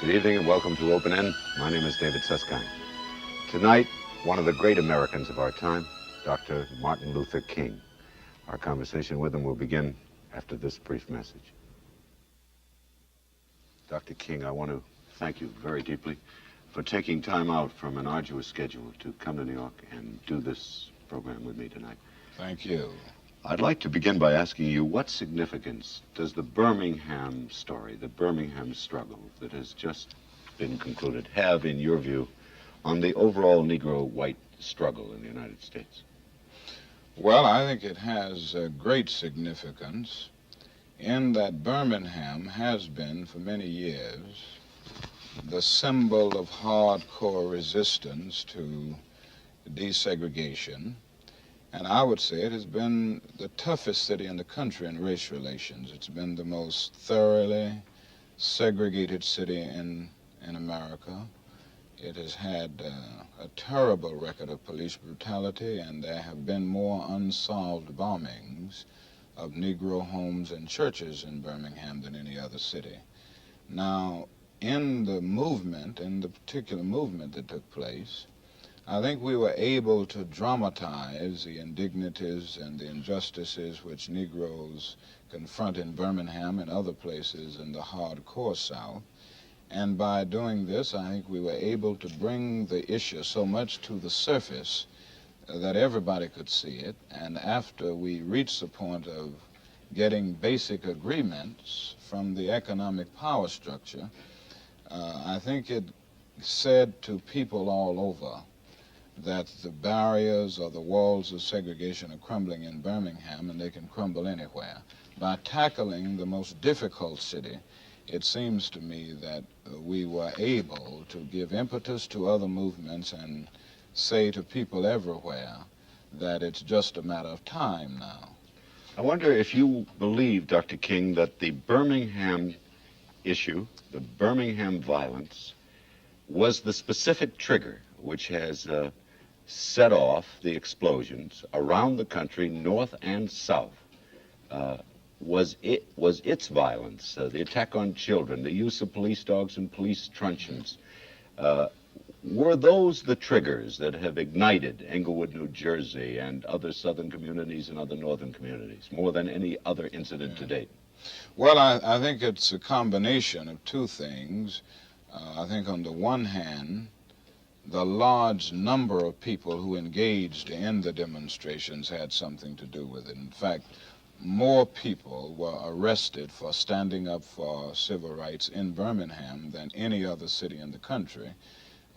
Good evening and welcome to Open End. My name is David Susskind. Tonight, one of the great Americans of our time, Dr. Martin Luther King. Our conversation with him will begin after this brief message. Dr. King, I want to thank you very deeply for taking time out from an arduous schedule to come to New York and do this program with me tonight. Thank you. I'd like to begin by asking you, what significance does the Birmingham story, the Birmingham struggle that has just been concluded, have, in your view, on the overall Negro-white struggle in the United States? Well, I think it has great significance in that Birmingham has been, for many years, the symbol of hardcore resistance to desegregation. And I would say it has been the toughest city in the country in race relations. It's been the most thoroughly segregated city in America. It has had a terrible record of police brutality, and there have been more unsolved bombings of Negro homes and churches in Birmingham than any other city. Now, in the particular movement that took place, I think we were able to dramatize the indignities and the injustices which Negroes confront in Birmingham and other places in the hardcore South. And by doing this, I think we were able to bring the issue so much to the surface that everybody could see it. And after we reached the point of getting basic agreements from the economic power structure, I think it said to people all over that the barriers or the walls of segregation are crumbling in Birmingham, and they can crumble anywhere. By tackling the most difficult city, it seems to me that we were able to give impetus to other movements and say to people everywhere that it's just a matter of time now. I wonder if you believe, Dr. King, that the Birmingham issue, the Birmingham violence, was the specific trigger which has set off the explosions around the country, north and south. Was its violence, the attack on children, the use of police dogs and police truncheons, were those the triggers that have ignited Englewood, New Jersey, and other southern communities and other northern communities, more than any other incident to date? Well, I think it's a combination of two things. I think on the one hand, the large number of people who engaged in the demonstrations had something to do with it. In fact, more people were arrested for standing up for civil rights in Birmingham than any other city in the country.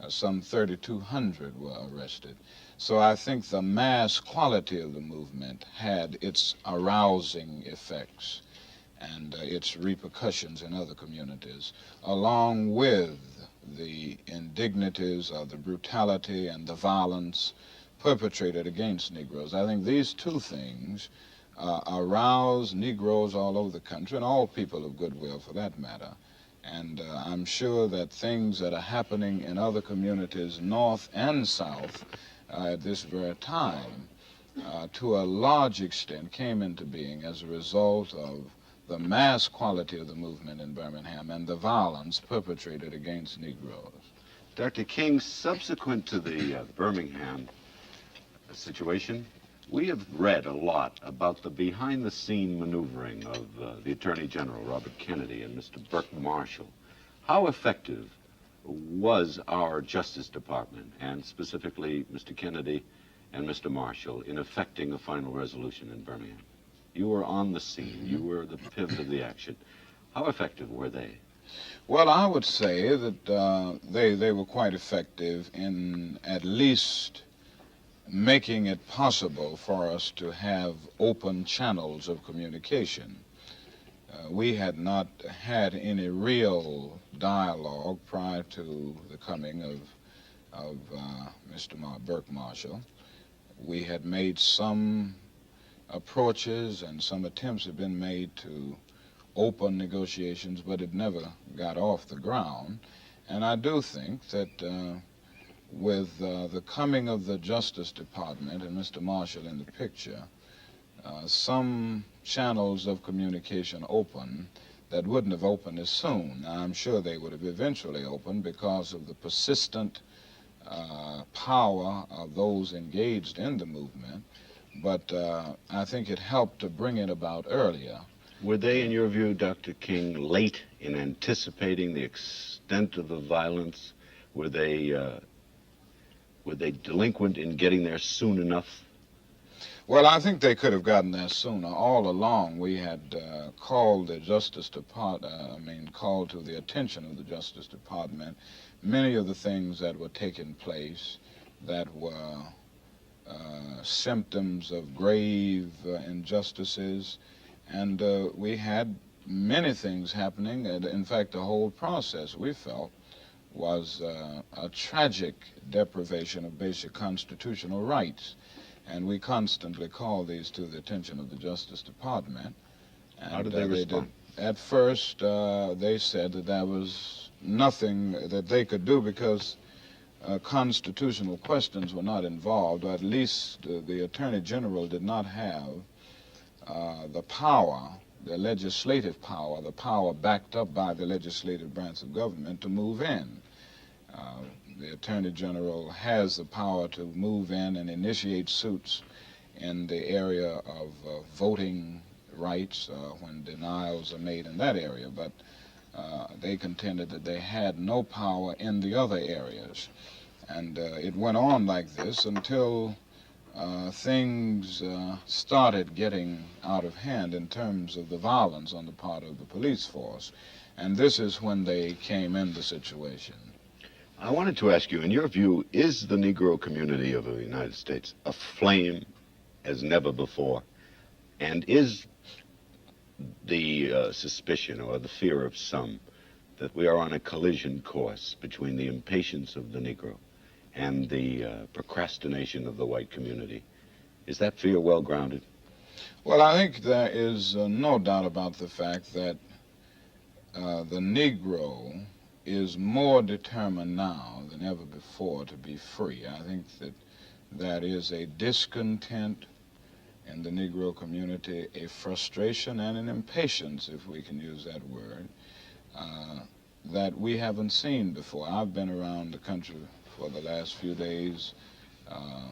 Some 3,200 were arrested. So I think the mass quality of the movement had its arousing effects and its repercussions in other communities, along with the indignities of the brutality and the violence perpetrated against Negroes. I think these two things arouse Negroes all over the country, and all people of goodwill for that matter. And I'm sure that things that are happening in other communities, north and south, at this very time, to a large extent came into being as a result of the mass quality of the movement in Birmingham and the violence perpetrated against Negroes. Dr. King, subsequent to the Birmingham situation, we have read a lot about the behind-the-scene maneuvering of the Attorney General, Robert Kennedy, and Mr. Burke Marshall. How effective was our Justice Department, and specifically Mr. Kennedy and Mr. Marshall, in effecting a final resolution in Birmingham? You were on the scene. You were the pivot of the action. How effective were they? Well, I would say that they were quite effective in at least making it possible for us to have open channels of communication. We had not had any real dialogue prior to the coming of Mr. Burke Marshall. We had made some approaches, and some attempts have been made to open negotiations, but it never got off the ground. And I do think that with the coming of the Justice Department and Mr. Marshall in the picture, some channels of communication open that wouldn't have opened as soon. Now, I'm sure they would have eventually opened because of the persistent power of those engaged in the movement, but I think it helped to bring it about earlier. Were they, in your view, Dr. King, late in anticipating the extent of the violence? Were they delinquent in getting there soon enough? Well, I think they could have gotten there sooner. All along, we had called the Justice Department, called to the attention of the Justice Department many of the things that were taking place that were symptoms of grave injustices. And we had many things happening. And in fact, the whole process, we felt, was a tragic deprivation of basic constitutional rights. And we constantly called these to the attention of the Justice Department. And, how did they respond? At first, they said that there was nothing that they could do because constitutional questions were not involved, or at least the Attorney General did not have the power, the legislative power, the power backed up by the legislative branch of government to move in. The Attorney General has the power to move in and initiate suits in the area of voting rights when denials are made in that area, but they contended that they had no power in the other areas. And it went on like this until things started getting out of hand in terms of the violence on the part of the police force. And this is when they came in the situation. I wanted to ask you, in your view, is the Negro community of the United States aflame as never before? And is the suspicion or the fear of some that we are on a collision course between the impatience of the Negro and the procrastination of the white community, is that fear well grounded? Well, I think there is no doubt about the fact that the Negro is more determined now than ever before to be free. I think that that is a discontent in the Negro community, a frustration and an impatience, if we can use that word, that we haven't seen before. I've been around the country for the last few days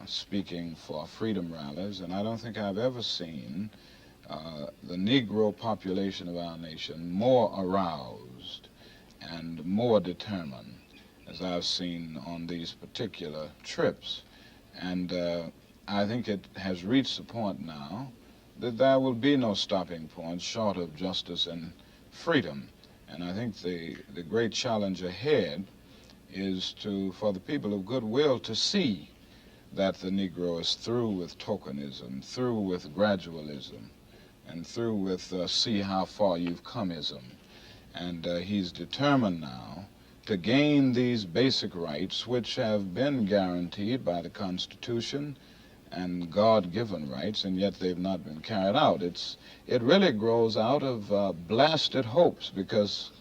speaking for freedom rallies, and I don't think I've ever seen the Negro population of our nation more aroused and more determined as I've seen on these particular trips. And I think it has reached the point now that there will be no stopping point short of justice and freedom. And I think the great challenge ahead is for the people of goodwill to see that the Negro is through with tokenism, through with gradualism, and through with see how far you've comeism. And he's determined now to gain these basic rights which have been guaranteed by the Constitution and God-given rights, and yet they've not been carried out. It really grows out of blasted hopes, because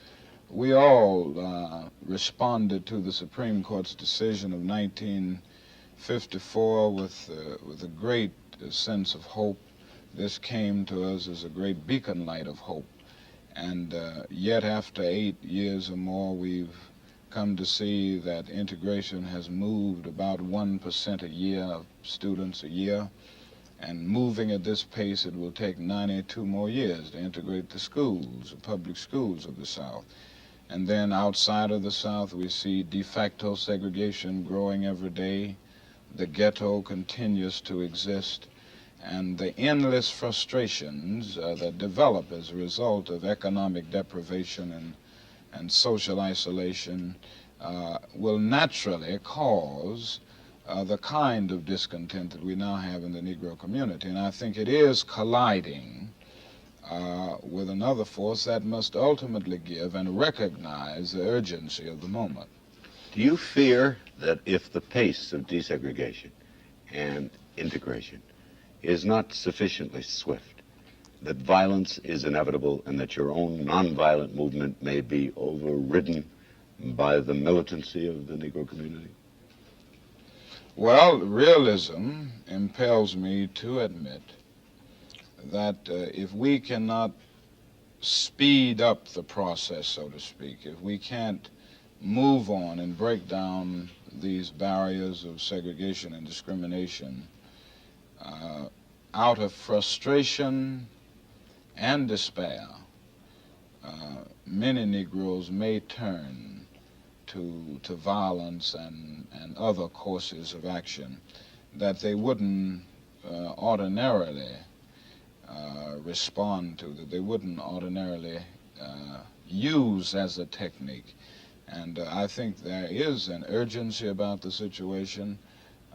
we all responded to the Supreme Court's decision of 1954 with a great sense of hope. This came to us as a great beacon light of hope. And yet after 8 years or more, we've come to see that integration has moved about 1% a year of students a year. And moving at this pace, it will take 92 more years to integrate the schools, the public schools of the South. And then outside of the South, we see de facto segregation growing every day. The ghetto continues to exist. And the endless frustrations that develop as a result of economic deprivation and social isolation will naturally cause the kind of discontent that we now have in the Negro community. And I think it is colliding with another force that must ultimately give and recognize the urgency of the moment. Do you fear that if the pace of desegregation and integration is not sufficiently swift, that violence is inevitable and that your own nonviolent movement may be overridden by the militancy of the Negro community? Well, realism impels me to admit that if we cannot speed up the process, so to speak, if we can't move on and break down these barriers of segregation and discrimination, out of frustration and despair, many Negroes may turn to violence and other courses of action that they wouldn't ordinarily respond to, that they wouldn't ordinarily use as a technique. And I think there is an urgency about the situation,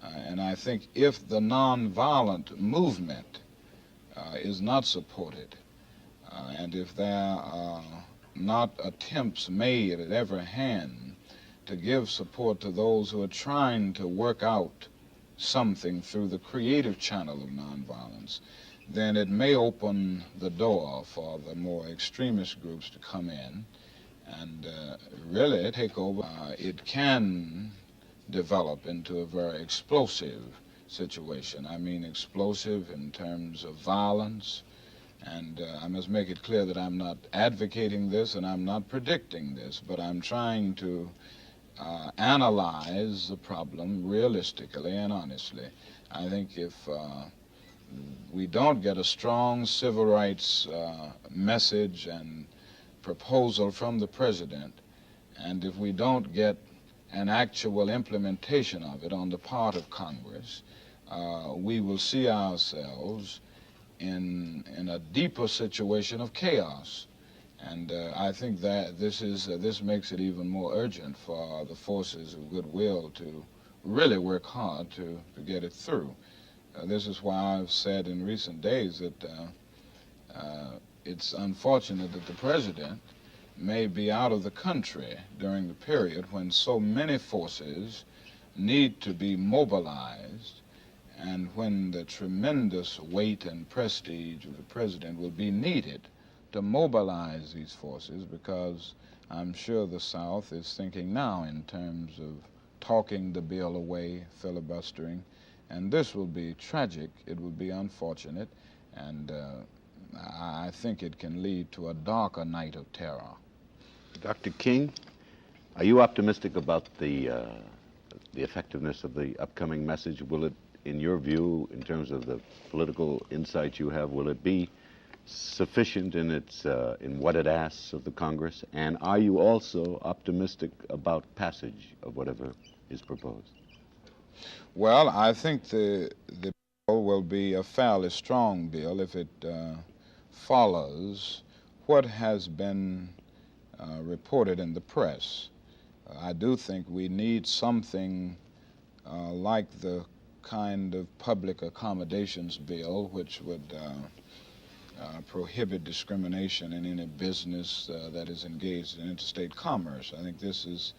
and I think if the nonviolent movement is not supported, and if there are not attempts made at every hand to give support to those who are trying to work out something through the creative channel of nonviolence, then it may open the door for the more extremist groups to come in and really take over. It can develop into a very explosive situation. I mean explosive in terms of violence, and I must make it clear that I'm not advocating this and I'm not predicting this, but I'm trying to analyze the problem realistically and honestly. I think if we don't get a strong civil rights message and proposal from the president, and if we don't get an actual implementation of it on the part of Congress, we will see ourselves in a deeper situation of chaos. And I think that this makes it even more urgent for the forces of goodwill to really work hard to get it through. This is why I've said in recent days that it's unfortunate that the president may be out of the country during the period when so many forces need to be mobilized, and when the tremendous weight and prestige of the president will be needed to mobilize these forces, because I'm sure the South is thinking now in terms of talking the bill away, filibustering, and this will be tragic, it will be unfortunate, and I think it can lead to a darker night of terror. Dr. King, are you optimistic about the effectiveness of the upcoming message? Will it, in your view, in terms of the political insight you have, will it be sufficient in its in what it asks of the Congress? And are you also optimistic about passage of whatever is proposed? Well, I think the bill will be a fairly strong bill if it follows what has been reported in the press. I do think we need something like the kind of public accommodations bill which would prohibit discrimination in any business that is engaged in interstate commerce. I think this is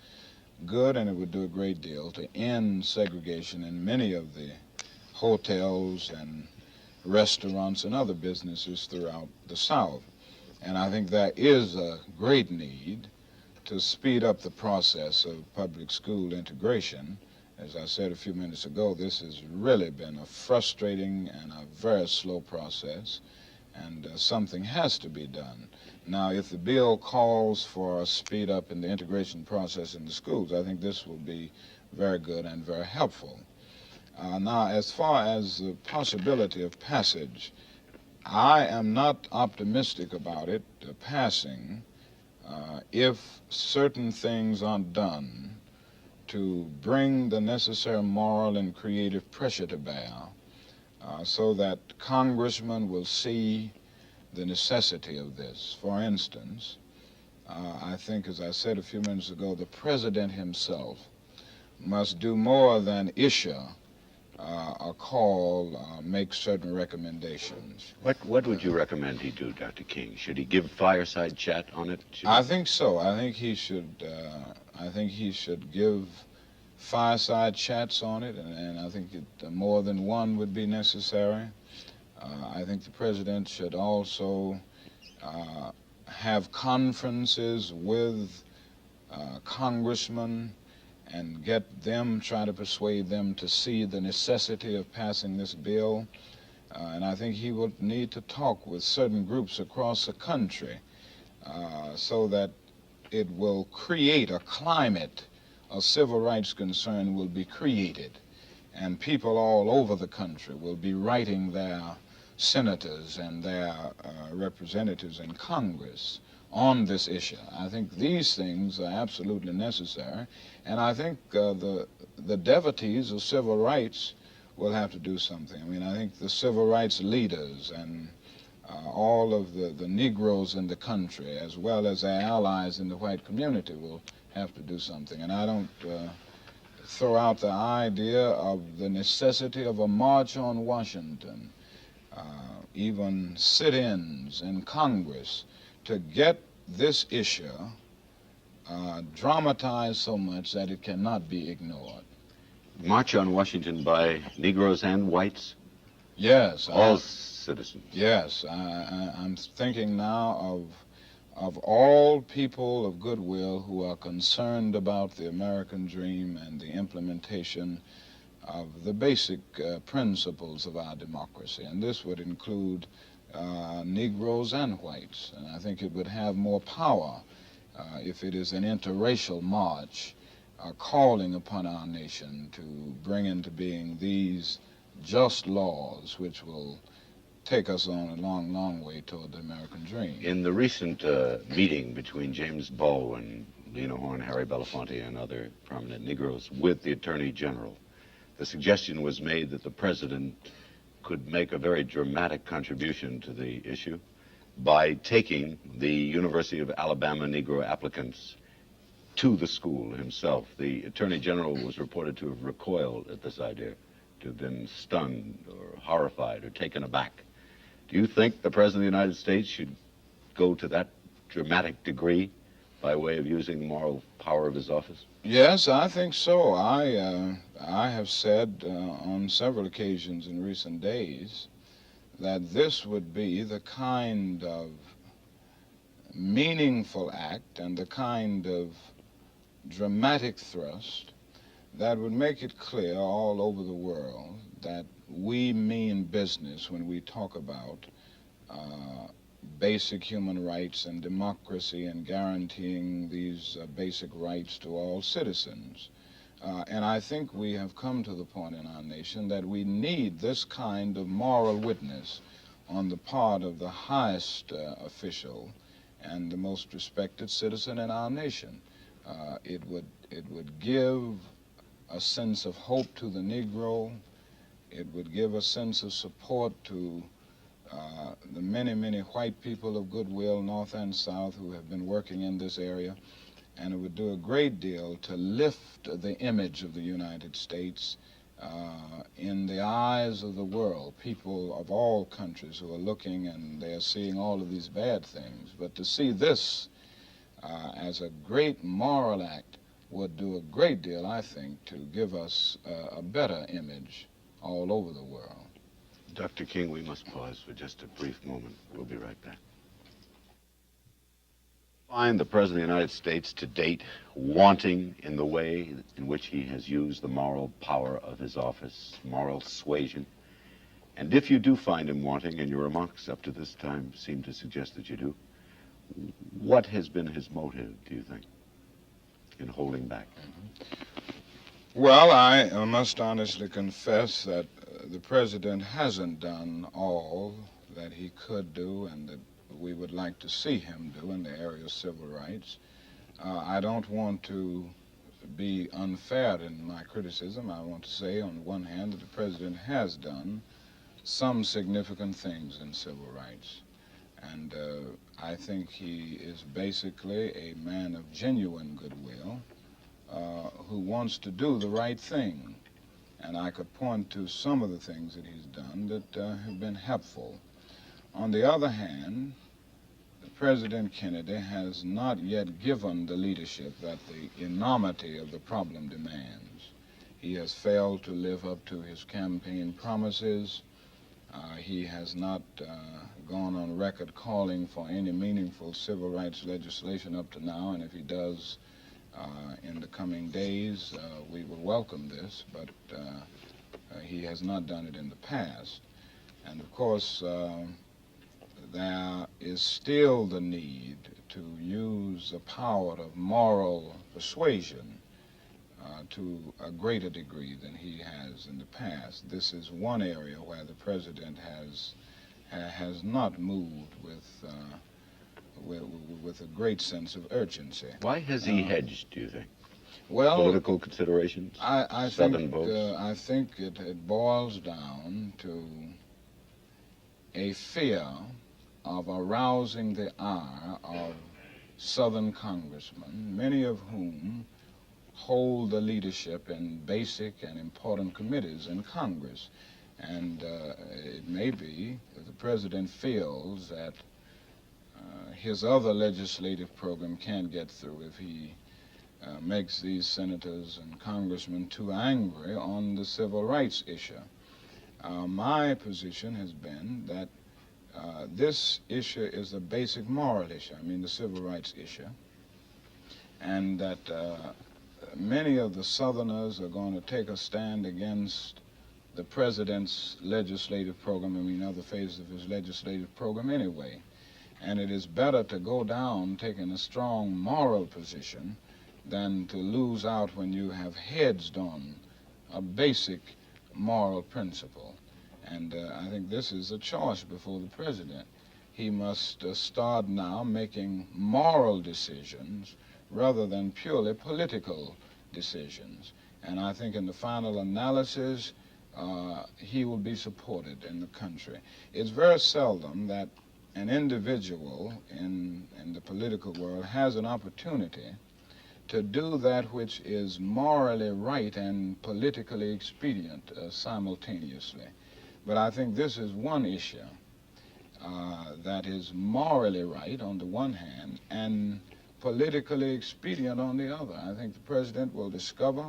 good, and it would do a great deal to end segregation in many of the hotels and restaurants and other businesses throughout the South. And I think there is a great need to speed up the process of public school integration. As I said a few minutes ago, this has really been a frustrating and a very slow process, and something has to be done. Now, if the bill calls for a speed up in the integration process in the schools, I think this will be very good and very helpful. Now, as far as the possibility of passage, I am not optimistic about it passing if certain things aren't done to bring the necessary moral and creative pressure to bear so that congressmen will see the necessity of this. For instance, I think, as I said a few minutes ago, the president himself must do more than issue a call, make certain recommendations. What would you recommend he do, Dr. King? Should he give fireside chat on it? I think so. I think he should give fireside chats on it, and I think more than one would be necessary. I think the president should also have conferences with congressmen and get them, try to persuade them to see the necessity of passing this bill. And I think he would need to talk with certain groups across the country so that it will create a climate of civil rights concern will be created, and people all over the country will be writing their senators and their representatives in Congress on this issue. I think these things are absolutely necessary, and I think the devotees of civil rights will have to do something. I mean, I think the civil rights leaders and all of the Negroes in the country, as well as their allies in the white community, will have to do something. And I don't throw out the idea of the necessity of a march on Washington, even sit-ins in Congress, to get this issue dramatized so much that it cannot be ignored. March on Washington by Negroes and whites? Yes. All citizens? Yes. I'm thinking now of all people of goodwill who are concerned about the American dream and the implementation of the basic principles of our democracy. And this would include Negroes and whites. And I think it would have more power if it is an interracial march calling upon our nation to bring into being these just laws which will take us on a long, long way toward the American dream. In the recent meeting between James Baldwin, Lena Horne, Harry Belafonte, and other prominent Negroes with the Attorney General, the suggestion was made that the president could make a very dramatic contribution to the issue by taking the University of Alabama Negro applicants to the school himself. The Attorney General was reported to have recoiled at this idea, to have been stunned or horrified or taken aback. Do you think the President of the United States should go to that dramatic degree by way of using the moral power of his office? Yes, I think so. I have said on several occasions in recent days that this would be the kind of meaningful act and the kind of dramatic thrust that would make it clear all over the world that we mean business when we talk about basic human rights and democracy and guaranteeing these basic rights to all citizens. And I think we have come to the point in our nation that we need this kind of moral witness on the part of the highest official and the most respected citizen in our nation. It would give a sense of hope to the Negro. It would give a sense of support to the many, many white people of goodwill, North and South, who have been working in this area. And it would do a great deal to lift the image of the United States in the eyes of the world, people of all countries who are looking and they are seeing all of these bad things. But to see this as a great moral act would do a great deal, I think, to give us a better image all over the world. Dr. King, we must pause for just a brief moment. We'll be right back. Find the President of the United States to date wanting in the way in which he has used the moral power of his office, moral suasion. And if you do find him wanting, and your remarks up to this time seem to suggest that you do, what has been his motive, do you think, in holding back? Well, I must honestly confess that the president hasn't done all that he could do and that we would like to see him do in the area of civil rights. I don't want to be unfair in my criticism. I want to say, on the one hand, that the president has done some significant things in civil rights. And I think he is basically a man of genuine goodwill who wants to do the right thing. And I could point to some of the things that he's done that have been helpful. On the other hand, President Kennedy has not yet given the leadership that the enormity of the problem demands. He has failed to live up to his campaign promises. He has not gone on record calling for any meaningful civil rights legislation up to now, and if he does in the coming days, we will welcome this, but he has not done it in the past. And of course, there is still the need to use the power of moral persuasion to a greater degree than he has in the past. This is one area where the president has not moved with a great sense of urgency. Why has he hedged, do you think? Well, political considerations? I think it boils down to a fear of arousing the ire of Southern congressmen, many of whom hold the leadership in basic and important committees in Congress. And it may be that the president feels that his other legislative program can't get through if he makes these senators and congressmen too angry on the civil rights issue. My position has been that this issue is a basic moral issue, I mean the civil rights issue, and that many of the Southerners are going to take a stand against the president's legislative program, I mean other phases of his legislative program anyway. And it is better to go down taking a strong moral position than to lose out when you have hedged on a basic moral principle. And I think this is a choice before the president. He must start now making moral decisions rather than purely political decisions. And I think in the final analysis, he will be supported in the country. It's very seldom that an individual in the political world has an opportunity to do that which is morally right and politically expedient simultaneously. But I think this is one issue that is morally right on the one hand and politically expedient on the other. I think the president will discover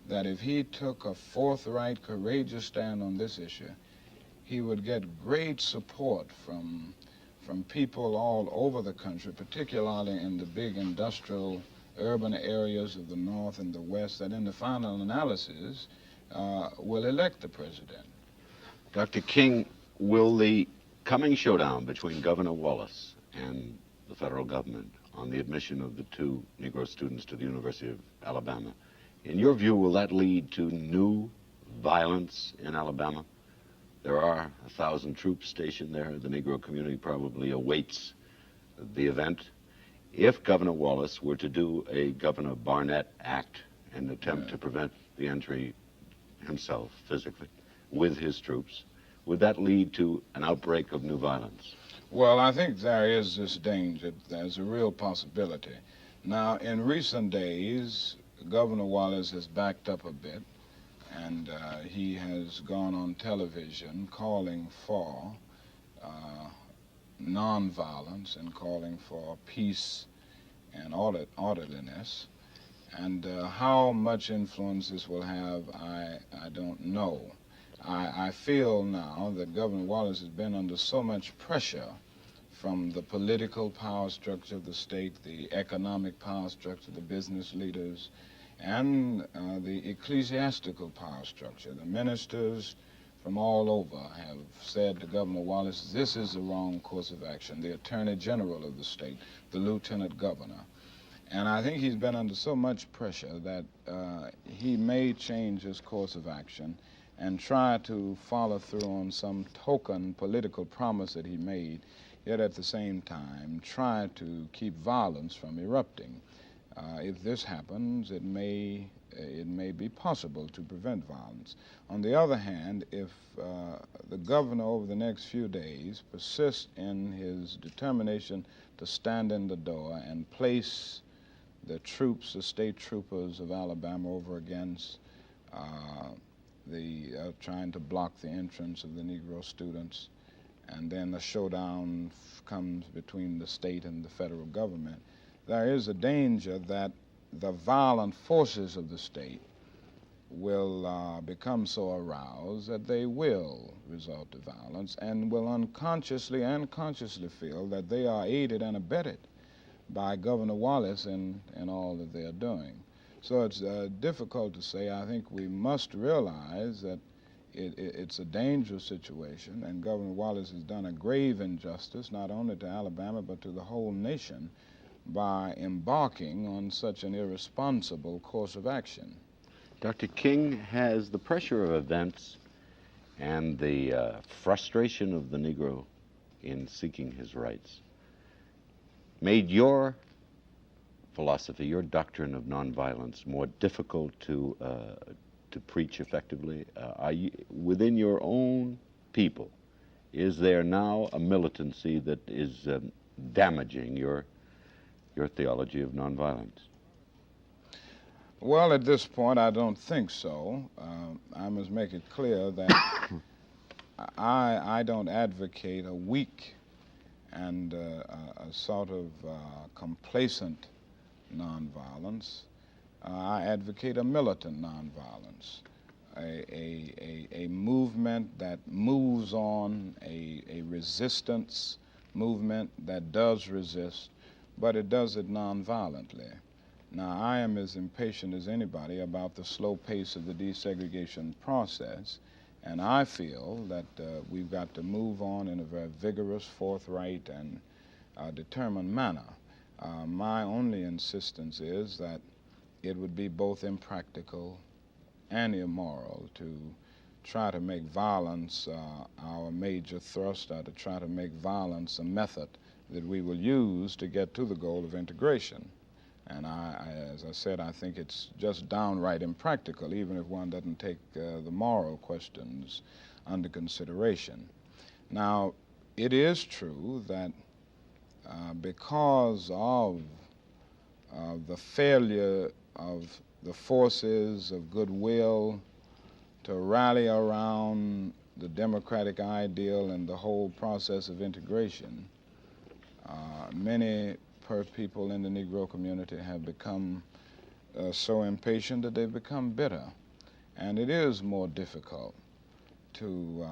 that if he took a forthright, courageous stand on this issue, he would get great support from people all over the country, particularly in the big industrial urban areas of the North and the West, that in the final analysis will elect the president. Dr. King, will the coming showdown between Governor Wallace and the federal government on the admission of the 2 Negro students to the University of Alabama, in your view, will that lead to new violence in Alabama? There are 1,000 troops stationed there. The Negro community probably awaits the event. If Governor Wallace were to do a Governor Barnett act and attempt to prevent the entry himself physically with his troops, would that lead to an outbreak of new violence? Well, I think there is this danger. There's a real possibility. Now, in recent days, Governor Wallace has backed up a bit, and he has gone on television calling for nonviolence and calling for peace and orderliness. And how much influence this will have, I don't know. I feel now that Governor Wallace has been under so much pressure from the political power structure of the state, the economic power structure, the business leaders, and the ecclesiastical power structure. The ministers from all over have said to Governor Wallace, this is the wrong course of action. The Attorney General of the state, the Lieutenant Governor. And I think he's been under so much pressure that he may change his course of action and try to follow through on some token political promise that he made, yet at the same time try to keep violence from erupting. If this happens, it may be possible to prevent violence. On the other hand, if the governor over the next few days persists in his determination to stand in the door and place the troops, the state troopers of Alabama over against trying to block the entrance of the Negro students, and then a showdown comes between the state and the federal government, there is a danger that the violent forces of the state will become so aroused that they will resort to violence and will unconsciously and consciously feel that they are aided and abetted by Governor Wallace in all that they are doing. So it's difficult to say. I think we must realize that it's a dangerous situation, and Governor Wallace has done a grave injustice not only to Alabama but to the whole nation by embarking on such an irresponsible course of action. Dr. King, has the pressure of events and the frustration of the Negro in seeking his rights made your philosophy, your doctrine of nonviolence, more difficult to preach effectively? Are you, within your own people, is there now a militancy that is damaging your theology of nonviolence? Well, at this point, I don't think so. I must make it clear that I don't advocate a weak and a sort of complacent nonviolence. I advocate a militant nonviolence, a movement that moves on, a resistance movement that does resist, but it does it nonviolently. Now, I am as impatient as anybody about the slow pace of the desegregation process, and I feel that we've got to move on in a very vigorous, forthright, and determined manner. My only insistence is that it would be both impractical and immoral to try to make violence our major thrust, or to try to make violence a method that we will use to get to the goal of integration. And as I said, I think it's just downright impractical, even if one doesn't take the moral questions under consideration. Now, it is true that because of the failure of the forces of goodwill to rally around the democratic ideal and the whole process of integration, many people in the Negro community have become so impatient that they've become bitter. And it is more difficult to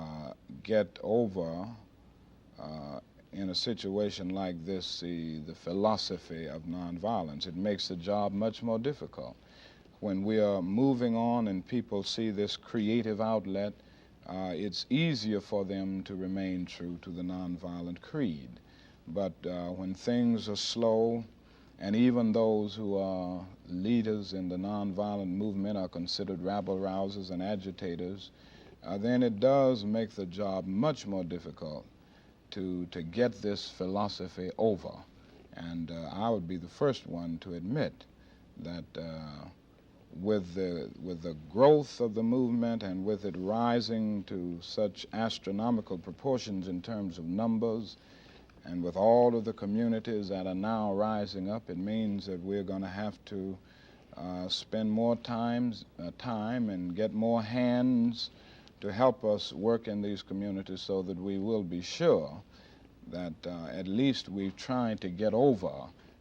get over, in a situation like this, the philosophy of nonviolence. It makes the job much more difficult. When we are moving on and people see this creative outlet, it's easier for them to remain true to the nonviolent creed. But when things are slow, and even those who are leaders in the nonviolent movement are considered rabble-rousers and agitators, then it does make the job much more difficult to get this philosophy over. And I would be the first one to admit that with the growth of the movement and with it rising to such astronomical proportions in terms of numbers, and with all of the communities that are now rising up, it means that we're going to have to spend more time and get more hands to help us work in these communities, so that we will be sure that at least we've tried to get over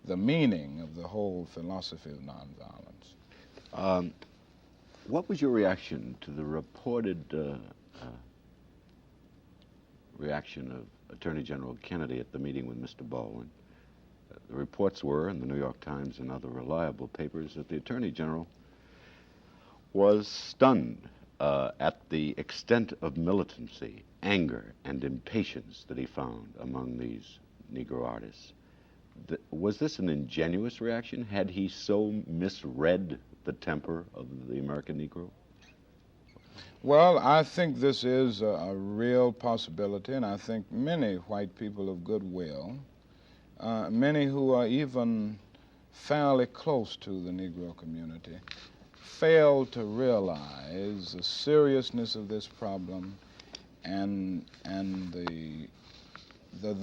the meaning of the whole philosophy of nonviolence. What was your reaction to the reported reaction of Attorney General Kennedy at the meeting with Mr. Baldwin? The reports were, in the New York Times and other reliable papers, that the Attorney General was stunned at the extent of militancy, anger, and impatience that he found among these Negro artists. Was this an ingenuous reaction? Had he so misread the temper of the American Negro? Well, I think this is a real possibility, and I think many white people of goodwill, many who are even fairly close to the Negro community, fail to realize the seriousness of this problem and the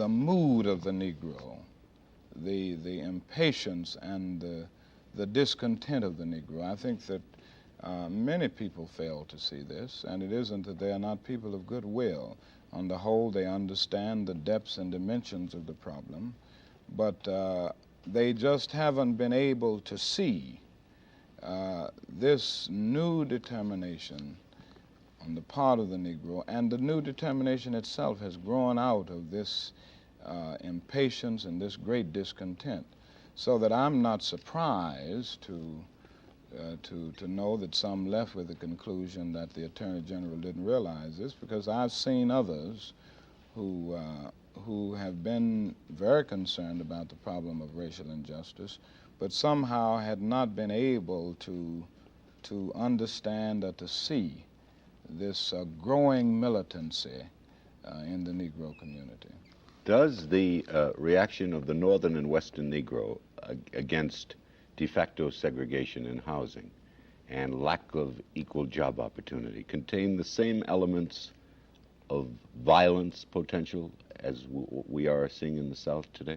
mood of the Negro, the impatience and the discontent of the Negro. I think that many people fail to see this, and it isn't that they are not people of goodwill. On the whole, they understand the depths and dimensions of the problem, but they just haven't been able to see this new determination on the part of the Negro, and the new determination itself has grown out of this impatience and this great discontent, so that I'm not surprised to to know that some left with the conclusion that the Attorney General didn't realize this, because I've seen others who have been very concerned about the problem of racial injustice, but somehow had not been able to understand or to see this growing militancy in the Negro community. Does the reaction of the Northern and Western Negro against de facto segregation in housing and lack of equal job opportunity contain the same elements of violence potential as we are seeing in the South today?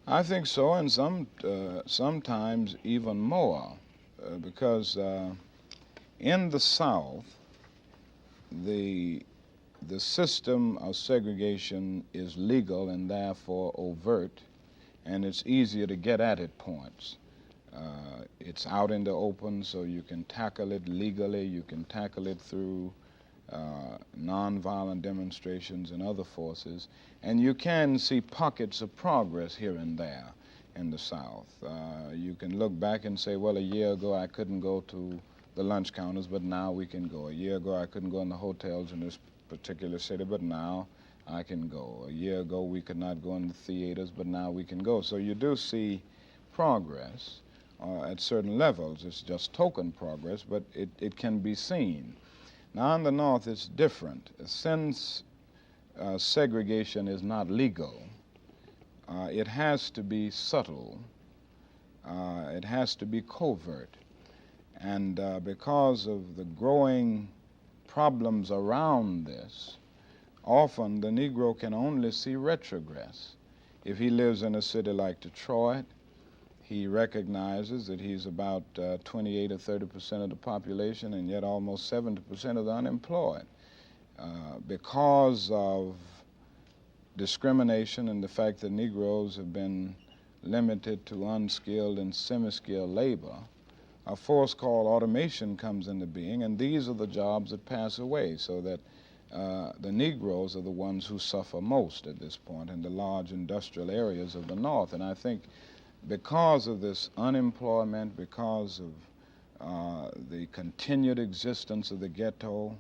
I think so, and sometimes even more, because in the South, the system of segregation is legal and therefore overt, and it's easier to get at it points. It's out in the open, so you can tackle it legally. You can tackle it through nonviolent demonstrations and other forces, and you can see pockets of progress here and there in the South. You can look back and say, well, a year ago I couldn't go to the lunch counters, but now we can go. A year ago I couldn't go in the hotels in this particular city, but now I can go. A year ago we could not go in the theaters, but now we can go. So you do see progress at certain levels. It's just token progress, but it can be seen. Now in the North it's different. Since segregation is not legal, it has to be subtle. It has to be covert. And because of the growing problems around this, often the Negro can only see retrogress. If he lives in a city like Detroit, he recognizes that he's about 28 or 30% of the population, and yet almost 70% of the unemployed. Because of discrimination and the fact that Negroes have been limited to unskilled and semi-skilled labor, a force called automation comes into being, and these are the jobs that pass away, so that the Negroes are the ones who suffer most at this point in the large industrial areas of the North. And I think because of this unemployment, because of the continued existence of the ghetto,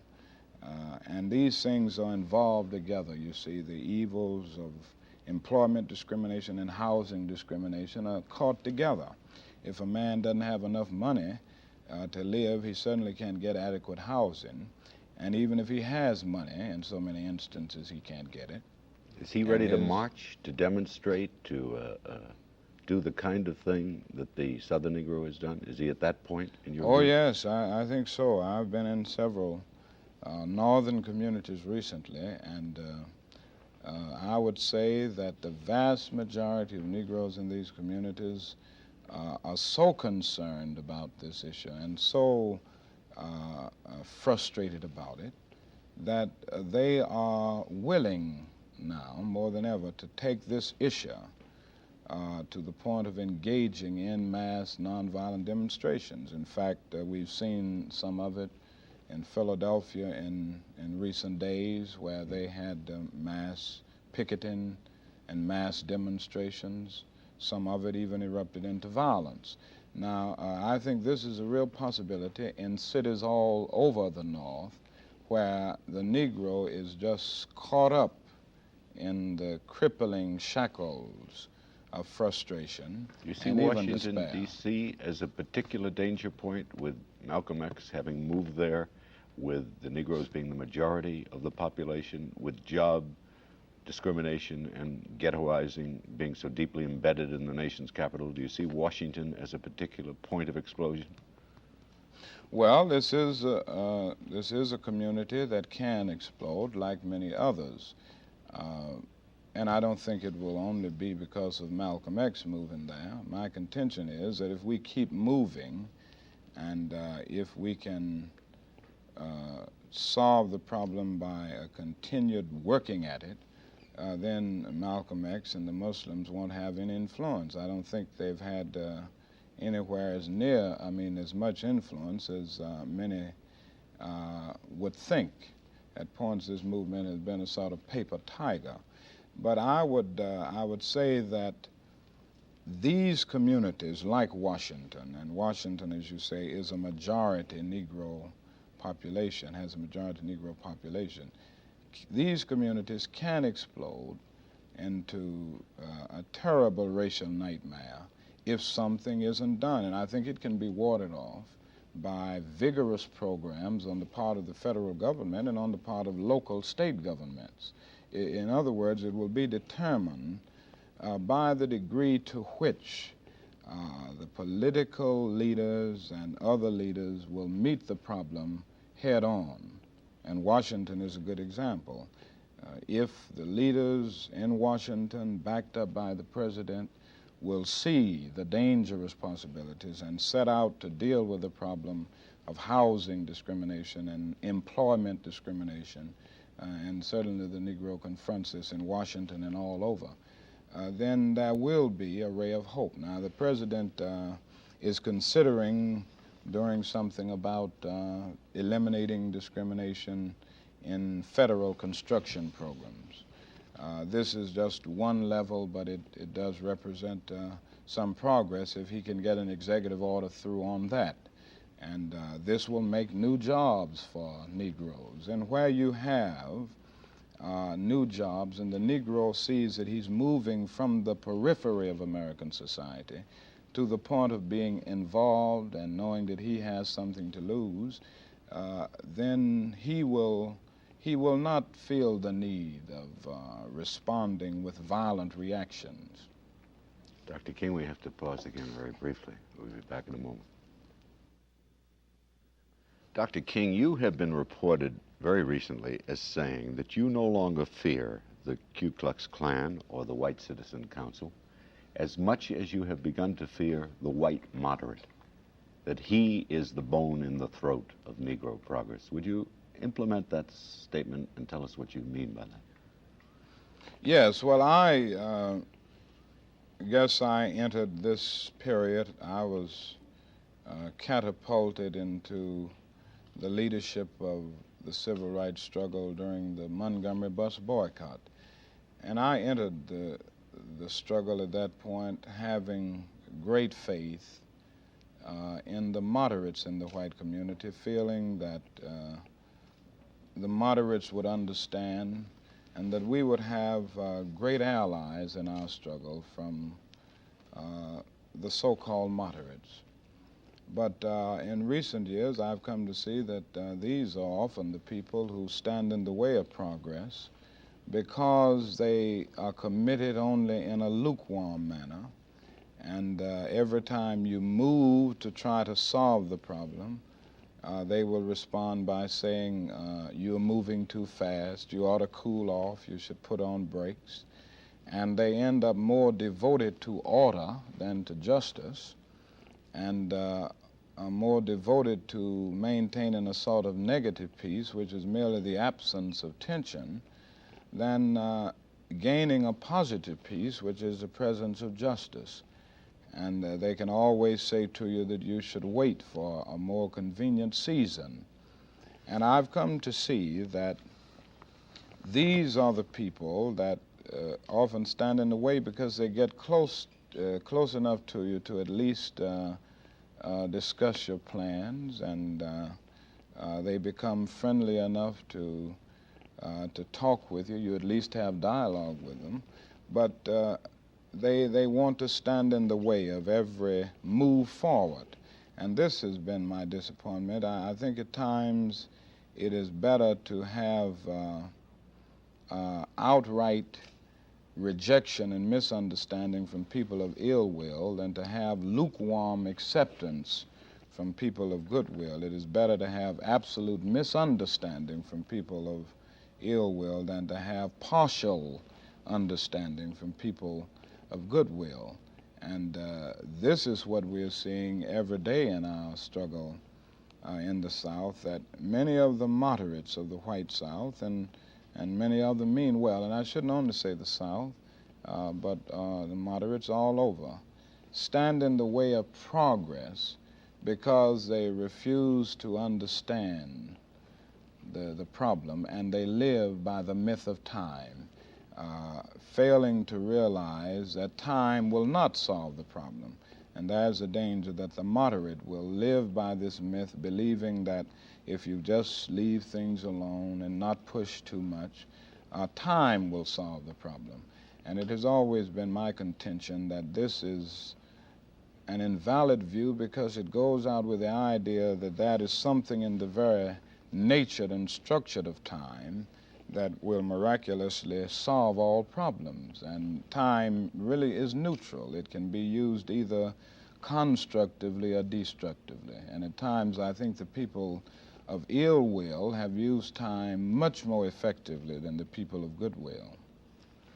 and these things are involved together, you see, the evils of employment discrimination and housing discrimination are caught together. If a man doesn't have enough money to live, he certainly can't get adequate housing. And even if he has money, in so many instances he can't get it. Is he ready to march, to demonstrate, to do the kind of thing that the Southern Negro has done? Is he at that point in your view? Yes, I think so. I've been in several northern communities recently, and I would say that the vast majority of Negroes in these communities are so concerned about this issue and so frustrated about it that they are willing now more than ever to take this issue to the point of engaging in mass nonviolent demonstrations. In fact, we've seen some of it in Philadelphia in recent days, where they had mass picketing and mass demonstrations. Some of it even erupted into violence. Now, I think this is a real possibility in cities all over the North, where the Negro is just caught up in the crippling shackles of frustration. You see and Washington, even despair. D.C. as a particular danger point, with Malcolm X having moved there, with the Negroes being the majority of the population, with job discrimination and ghettoizing being so deeply embedded in the nation's capital? Do you see Washington as a particular point of explosion? Well, this is a community that can explode like many others. And I don't think it will only be because of Malcolm X moving there. My contention is that if we keep moving, and if we can solve the problem by a continued working at it, then Malcolm X and the Muslims won't have any influence. I don't think they've had anywhere as much influence as many would think. At points, this movement has been a sort of paper tiger. But I would say that these communities, like Washington, and Washington, as you say, is a majority Negro population, has a majority Negro population, these communities can explode into a terrible racial nightmare if something isn't done. And I think it can be warded off by vigorous programs on the part of the federal government and on the part of local state governments. In other words, it will be determined by the degree to which the political leaders and other leaders will meet the problem head on. And Washington is a good example. If the leaders in Washington, backed up by the president, will see the dangerous possibilities and set out to deal with the problem of housing discrimination and employment discrimination, and certainly the Negro confronts this in Washington and all over, then there will be a ray of hope. Now, the president is considering doing something about eliminating discrimination in federal construction programs. This is just one level, but it does represent some progress if he can get an executive order through on that. And this will make new jobs for Negroes. And where you have new jobs and the Negro sees that he's moving from the periphery of American society to the point of being involved and knowing that he has something to lose, then he will not feel the need of responding with violent reactions. Dr. King, we have to pause again very briefly. We'll be back in a moment. Dr. King, you have been reported very recently as saying that you no longer fear the Ku Klux Klan or the White Citizen Council as much as you have begun to fear the white moderate, that he is the bone in the throat of Negro progress. Would you implement that statement and tell us what you mean by that? Yes, well, I guess I entered this period. I was catapulted into the leadership of the civil rights struggle during the Montgomery bus boycott. And I entered the struggle at that point having great faith in the moderates in the white community, feeling that the moderates would understand and that we would have great allies in our struggle from the so-called moderates. But in recent years, I've come to see that these are often the people who stand in the way of progress because they are committed only in a lukewarm manner. And every time you move to try to solve the problem, they will respond by saying, you're moving too fast, you ought to cool off, you should put on brakes. And they end up more devoted to order than to justice, and are more devoted to maintaining a sort of negative peace, which is merely the absence of tension, than gaining a positive peace, which is the presence of justice. And they can always say to you that you should wait for a more convenient season. And I've come to see that these are the people that often stand in the way because they get close enough to you to at least discuss your plans, and they become friendly enough to talk with you. You at least have dialogue with them. But they want to stand in the way of every move forward. And this has been my disappointment. I think at times it is better to have outright rejection and misunderstanding from people of ill will than to have lukewarm acceptance from people of goodwill. It is better to have absolute misunderstanding from people of ill will than to have partial understanding from people of goodwill. And this is what we're seeing every day in our struggle in the South, that many of the moderates of the white South and many of them mean well, and I shouldn't only say the South, but the moderates all over, stand in the way of progress because they refuse to understand the problem, and they live by the myth of time. failing to realize that time will not solve the problem. And there's a danger that the moderate will live by this myth, believing that if you just leave things alone and not push too much, time will solve the problem. And it has always been my contention that this is an invalid view because it goes out with the idea that that is something in the very nature and structure of time that will miraculously solve all problems. And time really is neutral. It can be used either constructively or destructively. And at times I think the people of ill will have used time much more effectively than the people of goodwill.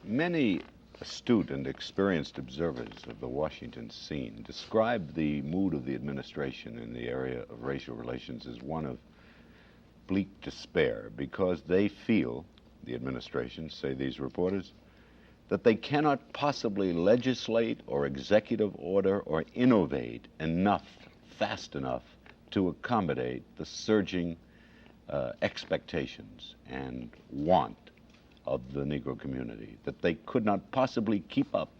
Many astute and experienced observers of the Washington scene describe the mood of the administration in the area of racial relations as one of bleak despair because they feel, the administration, say these reporters, that they cannot possibly legislate or executive order or innovate enough, fast enough, to accommodate the surging expectations and want of the Negro community, that they could not possibly keep up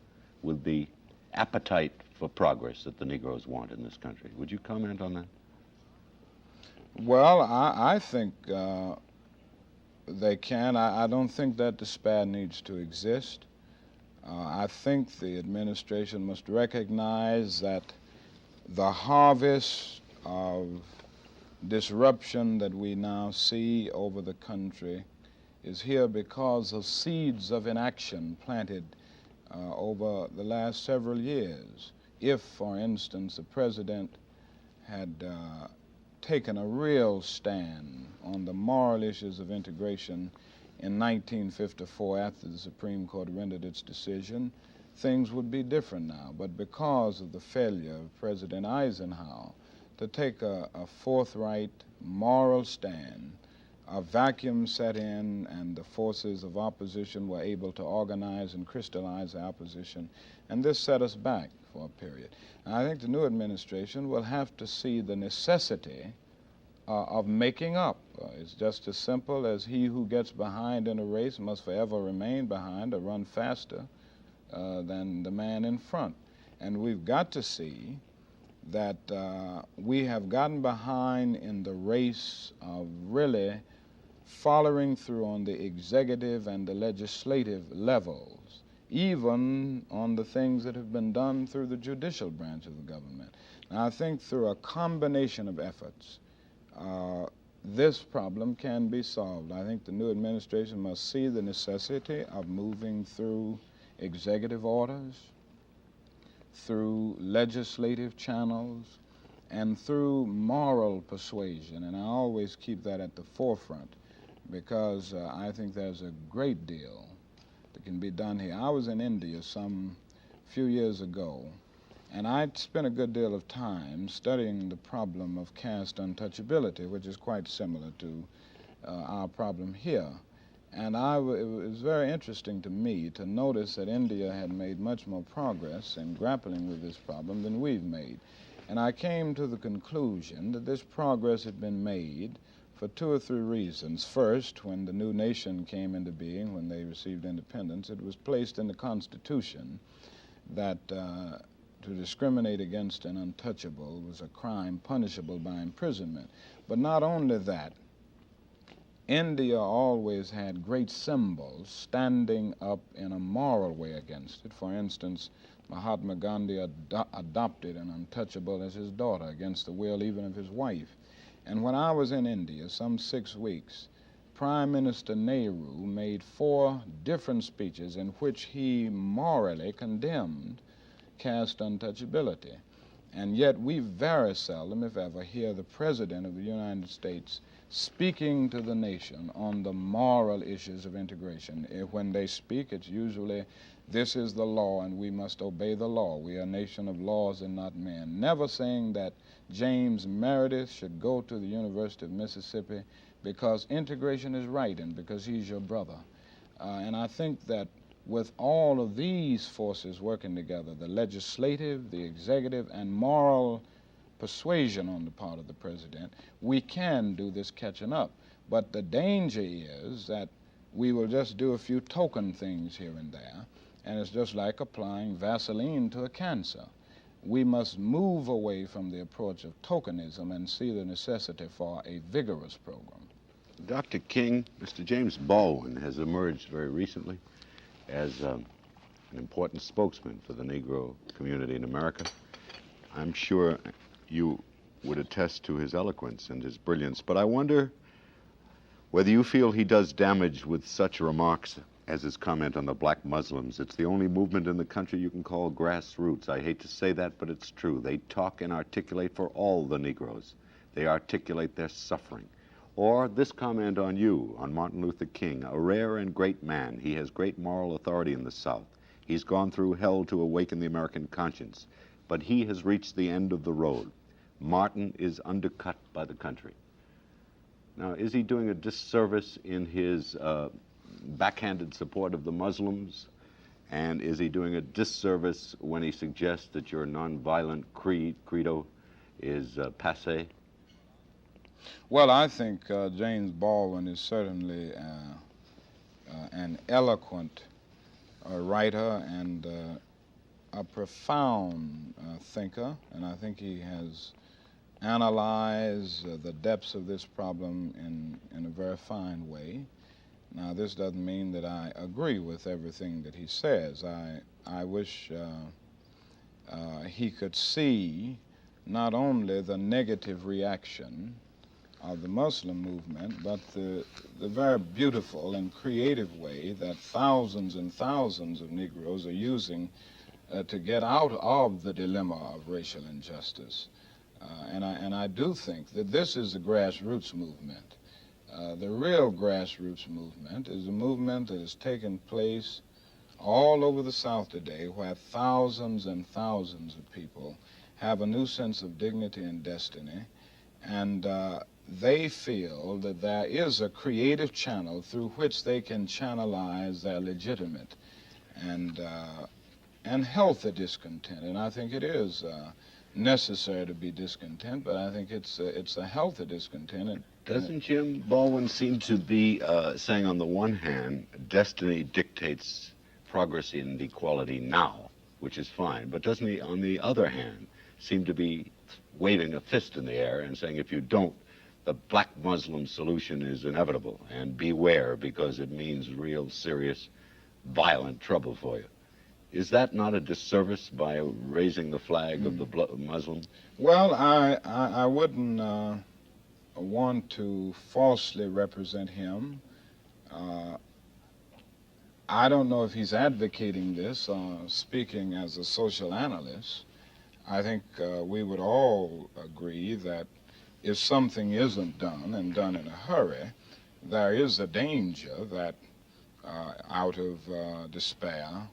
with the appetite for progress that the Negroes want in this country. Would you comment on that? Well, I think they can. I don't think that despair needs to exist. I think the administration must recognize that the harvest of disruption that we now see over the country is here because of seeds of inaction planted over the last several years. If, for instance, the president had taken a real stand on the moral issues of integration in 1954 after the Supreme Court rendered its decision, things would be different now. But because of the failure of President Eisenhower to take a forthright moral stand, a vacuum set in and the forces of opposition were able to organize and crystallize the opposition, and this set us back for a period. And I think the new administration will have to see the necessity of making up. It's just as simple as he who gets behind in a race must forever remain behind or run faster than the man in front. And we've got to see that we have gotten behind in the race of really following through on the executive and the legislative levels, even on the things that have been done through the judicial branch of the government. Now, I think through a combination of efforts, this problem can be solved. I think the new administration must see the necessity of moving through executive orders, through legislative channels, and through moral persuasion. And I always keep that at the forefront because I think there's a great deal that can be done here. I was in India some few years ago, and I'd spent a good deal of time studying the problem of caste untouchability, which is quite similar to our problem here. And it was very interesting to me to notice that India had made much more progress in grappling with this problem than we've made. And I came to the conclusion that this progress had been made for two or three reasons. First, when the new nation came into being, when they received independence, it was placed in the Constitution that to discriminate against an untouchable was a crime punishable by imprisonment. But not only that, India always had great symbols standing up in a moral way against it. For instance, Mahatma Gandhi adopted an untouchable as his daughter against the will even of his wife. And when I was in India, some 6 weeks, Prime Minister Nehru made 4 different speeches in which he morally condemned caste untouchability. And yet we very seldom, if ever, hear the President of the United States speaking to the nation on the moral issues of integration. When they speak, it's usually, this is the law and we must obey the law. We are a nation of laws and not men. Never saying that James Meredith should go to the University of Mississippi because integration is right and because he's your brother. And I think that with all of these forces working together, the legislative, the executive, and moral persuasion on the part of the president, we can do this catching up. But the danger is that we will just do a few token things here and there, and it's just like applying Vaseline to a cancer. We must move away from the approach of tokenism and see the necessity for a vigorous program. Dr. King, Mr. James Baldwin has emerged very recently as an important spokesman for the Negro community in America. I'm sure you would attest to his eloquence and his brilliance, but I wonder whether you feel he does damage with such remarks as his comment on the black Muslims. It's the only movement in the country you can call grassroots. I hate to say that, but it's true. They talk and articulate for all the Negroes. They articulate their suffering. Or this comment on you, on Martin Luther King, a rare and great man. He has great moral authority in the South. He's gone through hell to awaken the American conscience, but he has reached the end of the road. Martin is undercut by the country. Now, is he doing a disservice in his backhanded support of the Muslims? And is he doing a disservice when he suggests that your nonviolent credo is passé? Well, I think James Baldwin is certainly an eloquent writer and a profound thinker, and I think he has analyzed the depths of this problem in a very fine way. Now, this doesn't mean that I agree with everything that he says. I wish he could see not only the negative reaction of the Muslim movement, but the very beautiful and creative way that thousands and thousands of Negroes are using to get out of the dilemma of racial injustice. And I do think that this is a grassroots movement. The real grassroots movement is a movement that has taken place all over the South today, where thousands and thousands of people have a new sense of dignity and destiny, and they feel that there is a creative channel through which they can channelize their legitimate and healthy discontent. And I think it is necessary to be discontent, but I think it's a healthy discontent. Doesn't Jim Baldwin seem to be saying, on the one hand, destiny dictates progress in equality now, which is fine, but doesn't he, on the other hand, seem to be waving a fist in the air and saying, if you don't, the black Muslim solution is inevitable, and beware, because it means real serious, violent trouble for you? Is that not a disservice by raising the flag of the Muslim? Well, I wouldn't want to falsely represent him. I don't know if he's advocating this or speaking as a social analyst. I think we would all agree that if something isn't done and done in a hurry, there is a danger that out of despair,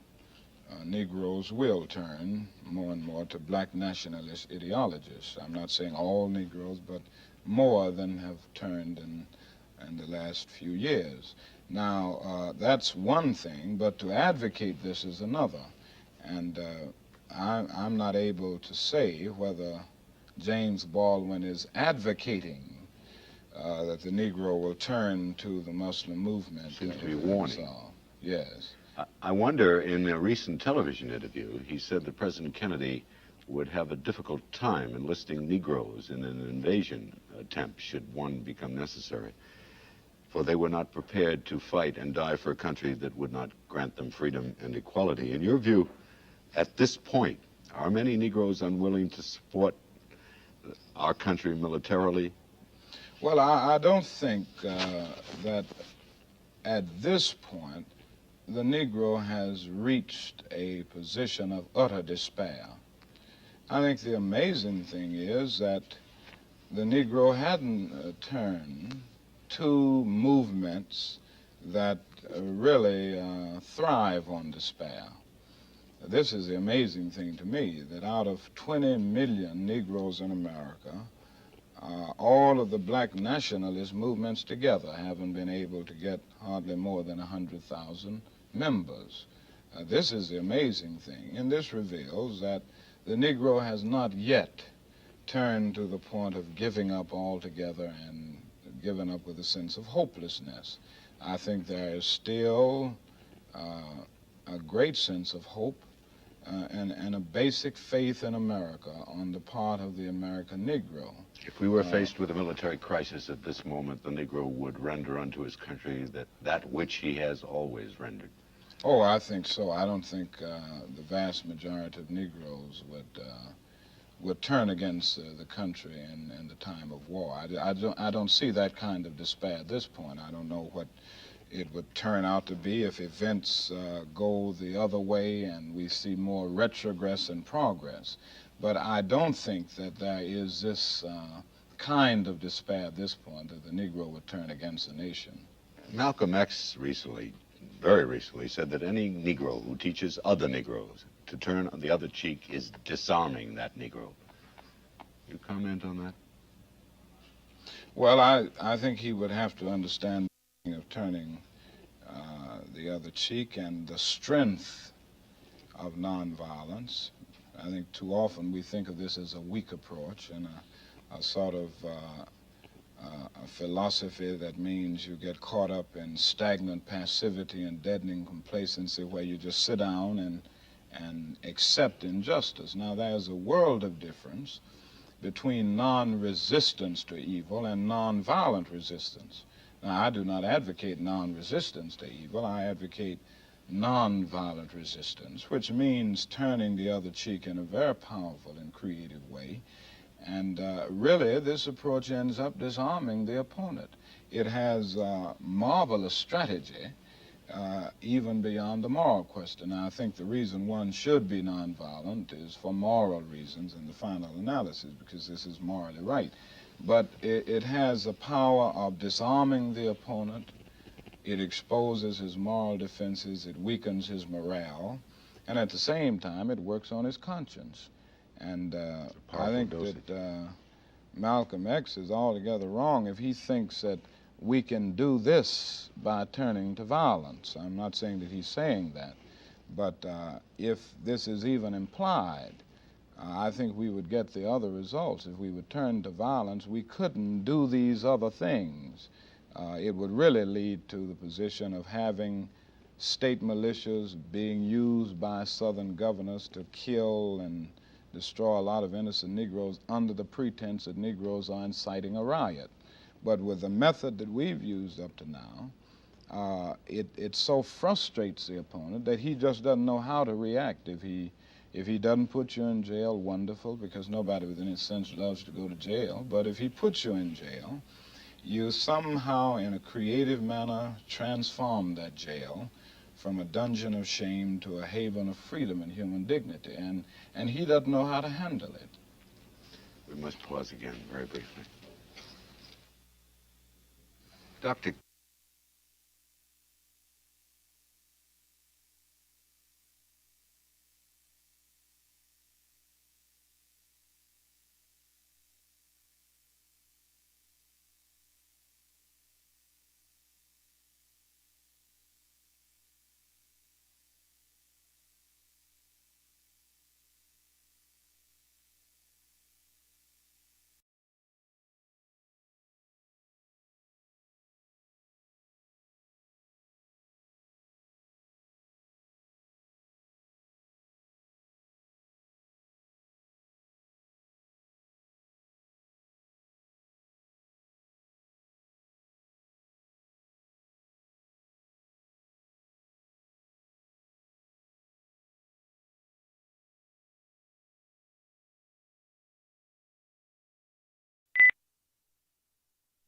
Negroes will turn more and more to black nationalist ideologies. I'm not saying all Negroes, but more than have turned in the last few years. Now, that's one thing, but to advocate this is another. And I'm not able to say whether James Baldwin is advocating that the Negro will turn to the Muslim movement. Seems to be warning. So, yes. I wonder, in a recent television interview, he said that President Kennedy would have a difficult time enlisting Negroes in an invasion attempt should one become necessary, for they were not prepared to fight and die for a country that would not grant them freedom and equality. In your view, at this point, are many Negroes unwilling to support our country militarily? Well, I don't think that at this point the Negro has reached a position of utter despair. I think the amazing thing is that the Negro hadn't turned to movements that really thrive on despair. This is the amazing thing to me, that out of 20 million Negroes in America, all of the black nationalist movements together haven't been able to get hardly more than 100,000 members. This is the amazing thing, and this reveals that the Negro has not yet turned to the point of giving up altogether and given up with a sense of hopelessness. I think there is still a great sense of hope and a basic faith in America on the part of the American Negro. If we were faced with a military crisis at this moment, the Negro would render unto his country that which he has always rendered. Oh, I think so. I don't think the vast majority of Negroes would turn against the country in the time of war. I don't see that kind of despair at this point. I don't know what it would turn out to be if events go the other way and we see more retrogress and progress. But I don't think that there is this kind of despair at this point that the Negro would turn against the nation. Malcolm X recently, very recently, said that any Negro who teaches other Negroes to turn the other cheek is disarming that Negro. You comment on that? Well, I think he would have to understand of turning the other cheek and the strength of nonviolence. I think too often we think of this as a weak approach and a sort of a philosophy that means you get caught up in stagnant passivity and deadening complacency where you just sit down and accept injustice. Now, there's a world of difference between non-resistance to evil and non-violent resistance. Now, I do not advocate non-resistance to evil. I advocate non-violent resistance, which means turning the other cheek in a very powerful and creative way. And really, this approach ends up disarming the opponent. It has marvelous strategy, even beyond the moral question. Now, I think the reason one should be nonviolent is for moral reasons in the final analysis, because this is morally right. But it has the power of disarming the opponent. It exposes his moral defenses. It weakens his morale. And at the same time, it works on his conscience. And I think that Malcolm X is altogether wrong if he thinks that we can do this by turning to violence. I'm not saying that he's saying that. But if this is even implied, I think we would get the other results. If we would turn to violence, we couldn't do these other things. It would really lead to the position of having state militias being used by Southern governors to kill and destroy a lot of innocent Negroes under the pretense that Negroes are inciting a riot. But with the method that we've used up to now, it so frustrates the opponent that he just doesn't know how to react. If he doesn't put you in jail, wonderful, because nobody with any sense loves to go to jail. But if he puts you in jail, you somehow, in a creative manner, transform that jail from a dungeon of shame to a haven of freedom and human dignity. And he doesn't know how to handle it. We must pause again very briefly. Dr.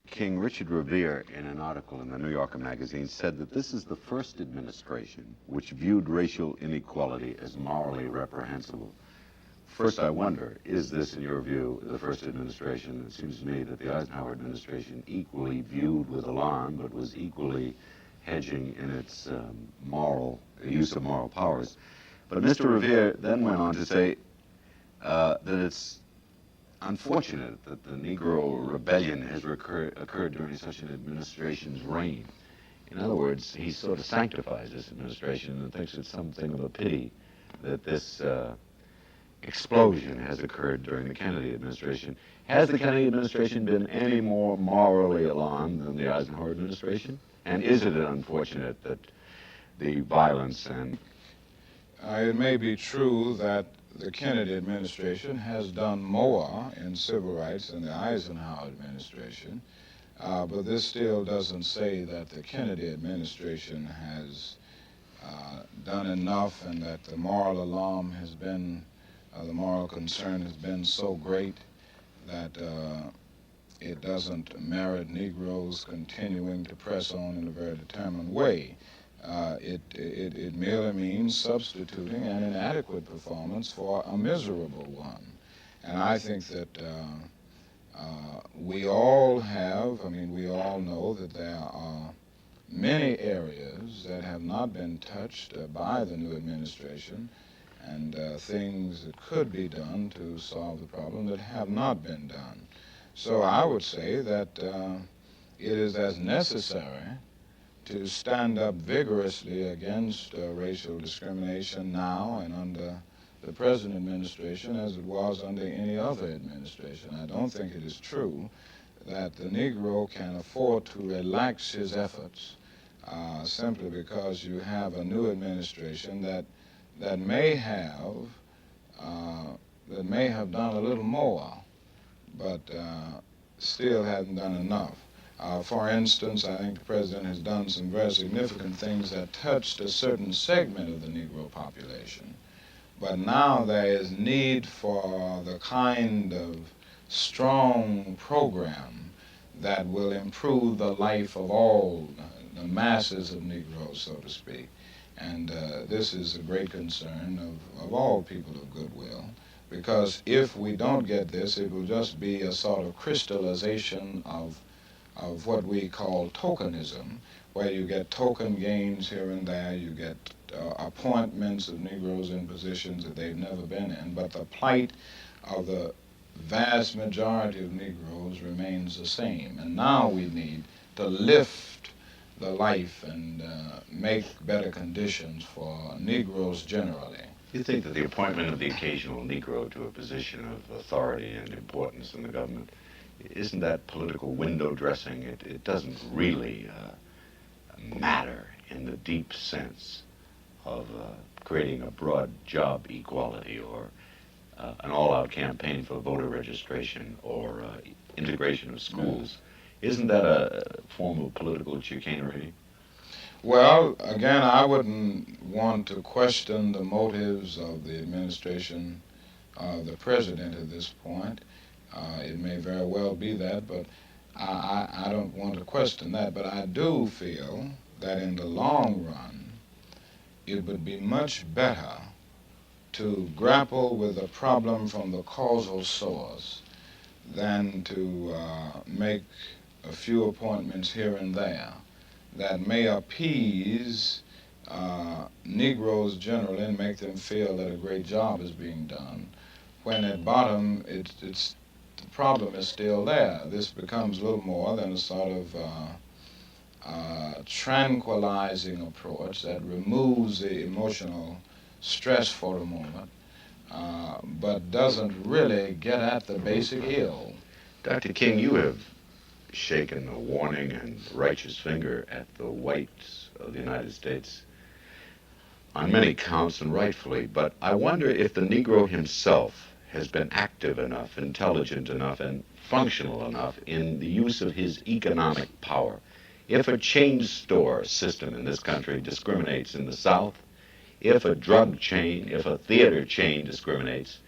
King, Richard Revere, in an article in the New Yorker magazine, said that this is the first administration which viewed racial inequality as morally reprehensible. First, I wonder, is this, in your view, the first administration? It seems to me that the Eisenhower administration equally viewed with alarm, but was equally hedging in its use of moral powers. But Mr. Revere then went on to say that it's unfortunate that the Negro rebellion has occurred during such an administration's reign. In other words, he sort of sanctifies this administration and thinks it's something of a pity that this explosion has occurred during the Kennedy administration. Has the Kennedy administration been any more morally alarmed than the Eisenhower administration? And is it unfortunate that the violence and... It may be true that the Kennedy administration has done more in civil rights than the Eisenhower administration, but this still doesn't say that the Kennedy administration has done enough and that the moral alarm has been, the moral concern has been so great that it doesn't merit Negroes continuing to press on in a very determined way. It merely means substituting an inadequate performance for a miserable one. And I think that we all know that there are many areas that have not been touched by the new administration, and things that could be done to solve the problem that have not been done. So I would say that it is as necessary to stand up vigorously against racial discrimination now and under the present administration as it was under any other administration. I don't think it is true that the Negro can afford to relax his efforts simply because you have a new administration that may have done a little more, but still hasn't done enough. For instance, I think the president has done some very significant things that touched a certain segment of the Negro population. But now there is need for the kind of strong program that will improve the life of all the masses of Negroes, so to speak. And this is a great concern of all people of goodwill, because if we don't get this, it will just be a sort of crystallization of what we call tokenism, where you get token gains here and there, you get appointments of Negroes in positions that they've never been in, but the plight of the vast majority of Negroes remains the same. And now we need to lift the life and make better conditions for Negroes generally. You think that the appointment of the occasional Negro to a position of authority and importance in the government, isn't that political window dressing? It doesn't really matter in the deep sense of creating a broad job equality or an all-out campaign for voter registration or integration of schools. Isn't that a form of political chicanery? Well, again, I wouldn't want to question the motives of the administration of the president at this point. It may very well be that, but I don't want to question that. But I do feel that in the long run, it would be much better to grapple with the problem from the causal source than to make a few appointments here and there that may appease Negroes generally and make them feel that a great job is being done, when at bottom the problem is still there. This becomes little more than a sort of tranquilizing approach that removes the emotional stress for a moment, but doesn't really get at the basic ill. Dr. King, you have shaken a warning and righteous finger at the whites of the United States on many counts, and rightfully, but I wonder if the Negro himself has been active enough, intelligent enough, and functional enough in the use of his economic power. If a chain store system in this country discriminates in the South, if a drug chain, if a theater chain discriminates,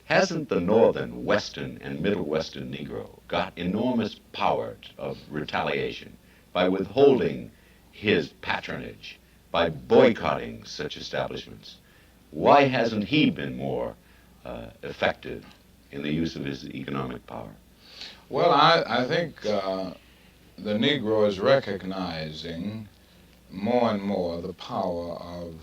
hasn't the northern, western, and middle western Negro got enormous power of retaliation by withholding his patronage, by boycotting such establishments? Why hasn't he been more effective in the use of his economic power? Well, I think the Negro is recognizing more and more the power of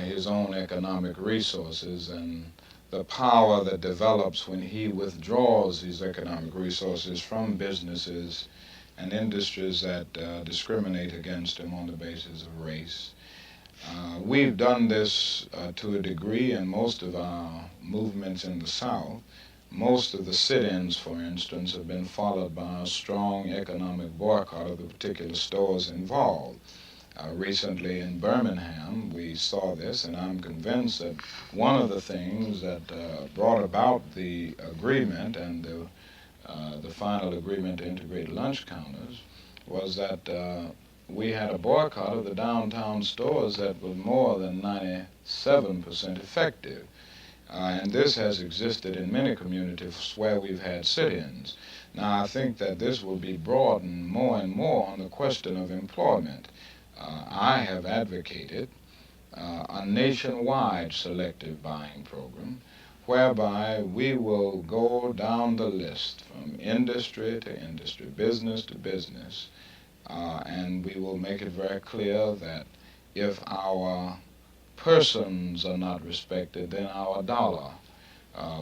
his own economic resources and the power that develops when he withdraws these economic resources from businesses and industries that discriminate against him on the basis of race. We've done this to a degree in most of our movements in the South, most of the sit-ins, for instance, have been followed by a strong economic boycott of the particular stores involved. Recently in Birmingham, we saw this, and I'm convinced that one of the things that brought about the agreement and the final agreement to integrate lunch counters was that we had a boycott of the downtown stores that was more than 97% effective. And this has existed in many communities where we've had sit-ins. Now, I think that this will be broadened more and more on the question of employment. I have advocated a nationwide selective buying program whereby we will go down the list from industry to industry, business to business, and we will make it very clear that if our persons are not respected, then our dollar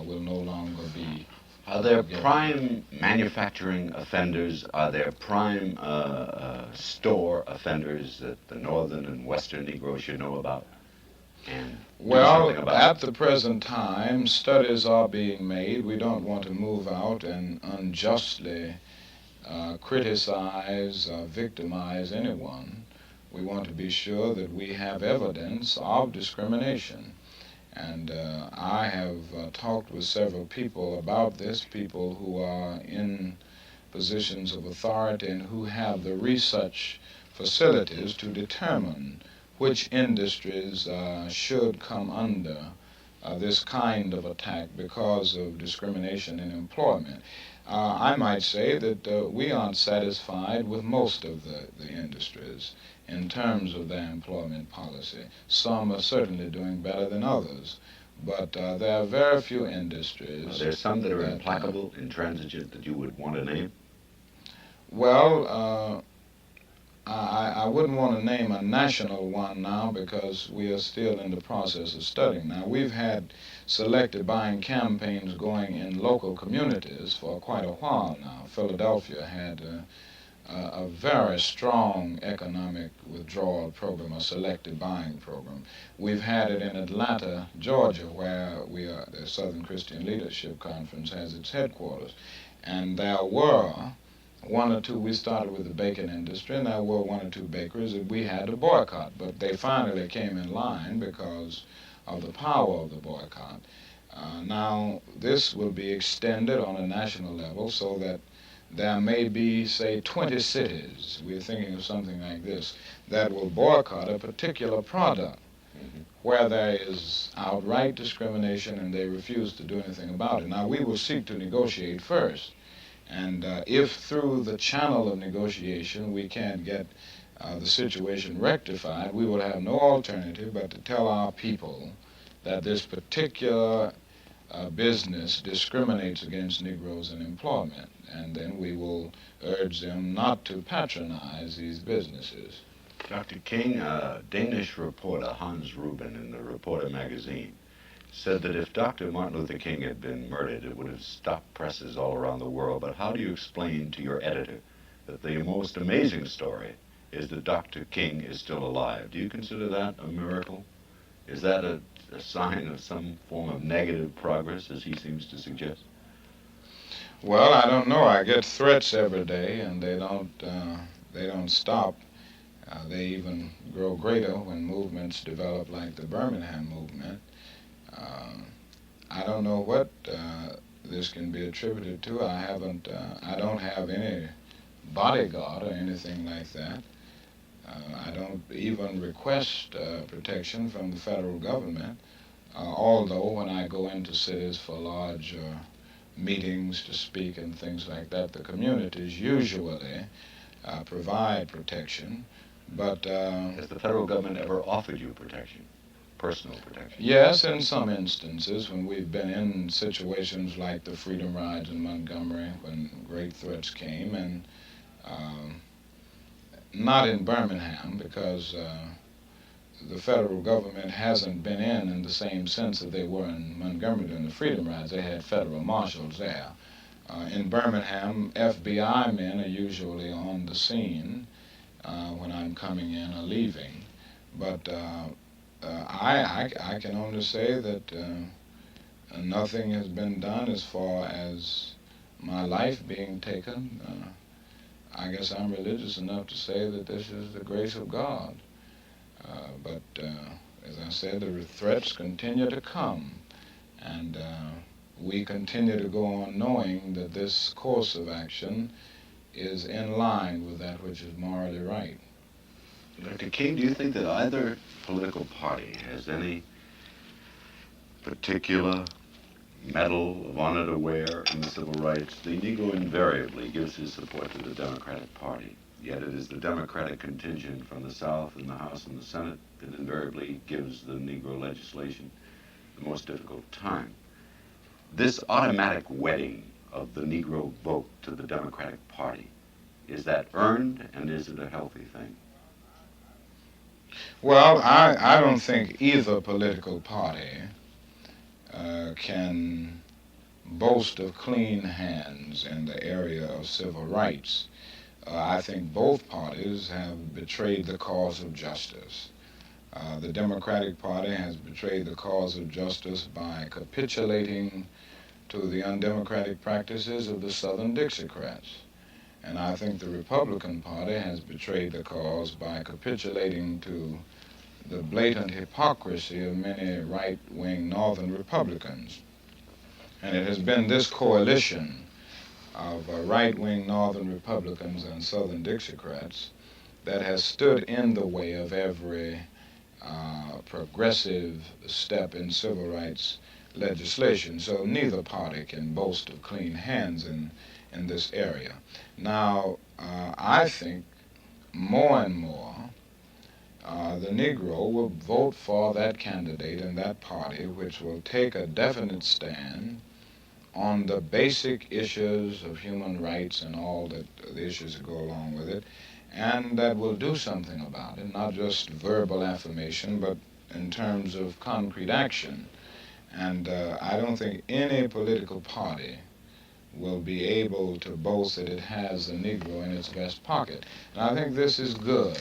will no longer be. Are there prime manufacturing offenders? Are there prime store offenders that the northern and western Negroes should know about? And Well, about at the present time, studies are being made. We don't want to move out and unjustly criticize, victimize anyone. We want to be sure that we have evidence of discrimination. And I have talked with several people about this, people who are in positions of authority and who have the research facilities to determine which industries should come under this kind of attack because of discrimination in employment. I might say that we aren't satisfied with most of the industries in terms of their employment policy. Some are certainly doing better than others, but there are very few industries. Are there some that are implacable, intransigent, that you would want to name? Well, I wouldn't want to name a national one now because we are still in the process of studying. Now, we've had selective buying campaigns going in local communities for quite a while now. Philadelphia had a very strong economic withdrawal program, a selective buying program. We've had it in Atlanta, Georgia, where the Southern Christian Leadership Conference has its headquarters. And there were one or two, we started with the bacon industry, and there were one or two bakeries that we had to boycott, but they finally came in line because of the power of the boycott. Now, this will be extended on a national level so that there may be, say, 20 cities, we're thinking of something like this, that will boycott a particular product where there is outright discrimination and they refuse to do anything about it. Now, we will seek to negotiate first. And if through the channel of negotiation we can't get the situation rectified, we will have no alternative but to tell our people that this particular business discriminates against Negroes in employment. And then we will urge them not to patronize these businesses. Dr. King, a Danish reporter, Hans Rubin, in the Reporter magazine, said that if Dr. Martin Luther King had been murdered, it would have stopped presses all around the world. But how do you explain to your editor that the most amazing story is that Dr. King is still alive? Do you consider that a miracle? Is that a sign of some form of negative progress, as he seems to suggest? Well, I don't know. I get threats every day, and they don't stop. They even grow greater when movements develop like the Birmingham movement. I don't know what this can be attributed to. I don't have any bodyguard or anything like that. I don't even request protection from the federal government, although when I go into cities for large meetings to speak and things like that, the communities usually provide protection. But has the federal government ever offered you protection? Personal protection? Yes, in some instances when we've been in situations like the Freedom Rides in Montgomery when great threats came, and not in Birmingham because the federal government hasn't been in the same sense that they were in Montgomery during the Freedom Rides. They had federal marshals there. In Birmingham, FBI men are usually on the scene when I'm coming in or leaving, but I can only say that nothing has been done as far as my life being taken. I guess I'm religious enough to say that this is the grace of God. But as I said, the threats continue to come, and we continue to go on knowing that this course of action is in line with that which is morally right. Dr. King, do you think that either political party has any particular medal of honor to wear in the civil rights? The Negro invariably gives his support to the Democratic Party, yet it is the Democratic contingent from the South in the House and the Senate that invariably gives the Negro legislation the most difficult time. This automatic wedding of the Negro vote to the Democratic Party, is that earned, and is it a healthy thing? Well, I don't think either political party can boast of clean hands in the area of civil rights. I think both parties have betrayed the cause of justice. The Democratic Party has betrayed the cause of justice by capitulating to the undemocratic practices of the Southern Dixiecrats. And I think the Republican Party has betrayed the cause by capitulating to the blatant hypocrisy of many right-wing Northern Republicans. And it has been this coalition of right-wing Northern Republicans and Southern Dixiecrats that has stood in the way of every progressive step in civil rights legislation. So neither party can boast of clean hands in this area. Now, I think more and more the Negro will vote for that candidate and that party which will take a definite stand on the basic issues of human rights and all that the issues that go along with it, and that will do something about it, not just verbal affirmation, but in terms of concrete action. And I don't think any political party will be able to boast that it has the Negro in its vest pocket. And I think this is good.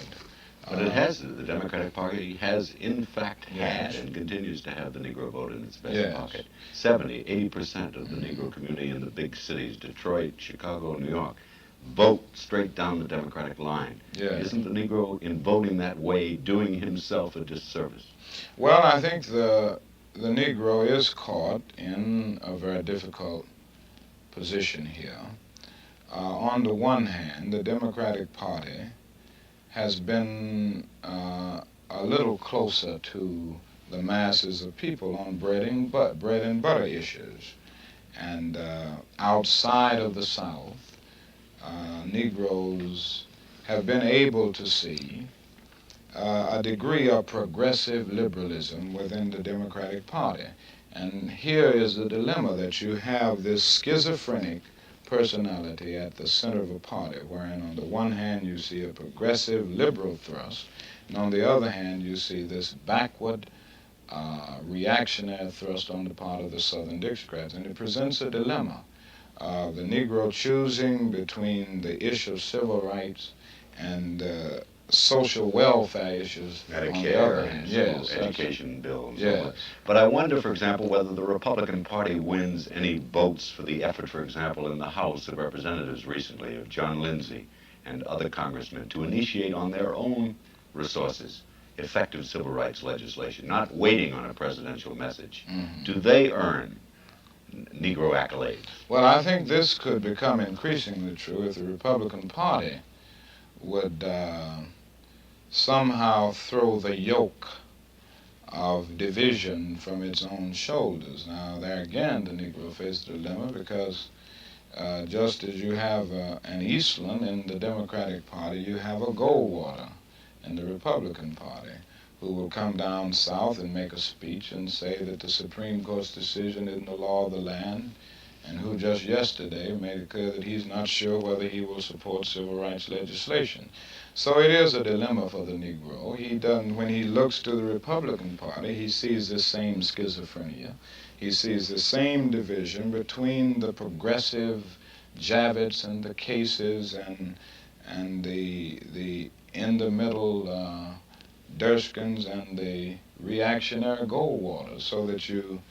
But it has, the Democratic Party has in fact had Yes. and continues to have the Negro vote in its vest Yes. pocket. 70-80% of the Negro community in the big cities, Detroit, Chicago, New York, vote straight down the Democratic line. Yes. Isn't the Negro, in voting that way, doing himself a disservice? Well, I think the Negro is caught in a very difficult position here. On the one hand, the Democratic Party has been a little closer to the masses of people on bread and butter issues. And outside of the South, Negroes have been able to see a degree of progressive liberalism within the Democratic Party. And here is the dilemma, that you have this schizophrenic personality at the center of a party, wherein on the one hand you see a progressive liberal thrust, and on the other hand you see this backward reactionary thrust on the part of the Southern Dixiecrats. And it presents a dilemma. The Negro choosing between the issue of civil rights and social welfare issues on the other Medicare, hand. yes, education bills. Yes. But I wonder, for example, whether the Republican Party wins any votes for the effort, for example, in the House of Representatives recently of John Lindsay and other congressmen to initiate on their own resources effective civil rights legislation, not waiting on a presidential message. Mm-hmm. Do they earn Negro accolades? Well, I think this could become increasingly true if the Republican Party would somehow throw the yoke of division from its own shoulders. Now, there again, the Negro faces a dilemma, because just as you have an Eastland in the Democratic Party, you have a Goldwater in the Republican Party, who will come down south and make a speech and say that the Supreme Court's decision isn't the law of the land, and who just yesterday made it clear that he's not sure whether he will support civil rights legislation. So it is a dilemma for the Negro. He doesn't, when he looks to the Republican Party, he sees the same schizophrenia. He sees the same division between the progressive Javits and the Cases and the in the middle Durskins and the reactionary Goldwaters, so that you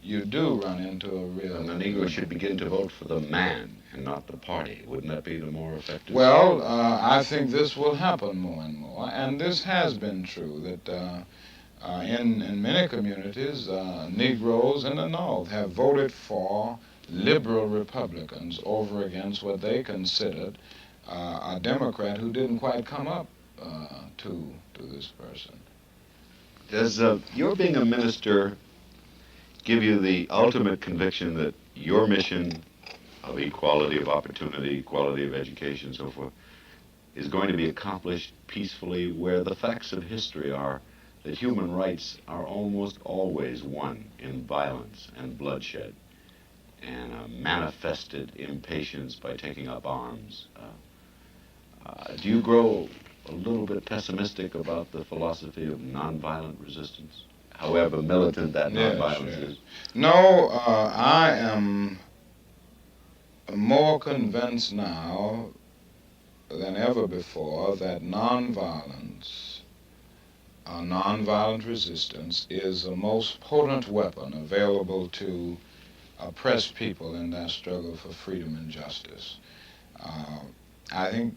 you do run into a real... And the Negro should begin to vote for the man and not the party. Wouldn't that be the more effective? Well, I think this will happen more and more, and this has been true, that in many communities, Negroes in the North have voted for liberal Republicans over against what they considered a Democrat who didn't quite come up to this person. Does your being a minister give you the ultimate conviction that your mission of equality of opportunity, equality of education, and so forth, is going to be accomplished peacefully, where the facts of history are that human rights are almost always won in violence and bloodshed and manifested impatience by taking up arms? Do you grow a little bit pessimistic about the philosophy of nonviolent resistance, however militant that nonviolence is? No, I am more convinced now than ever before that nonviolence, nonviolent resistance, is the most potent weapon available to oppressed people in their struggle for freedom and justice. I think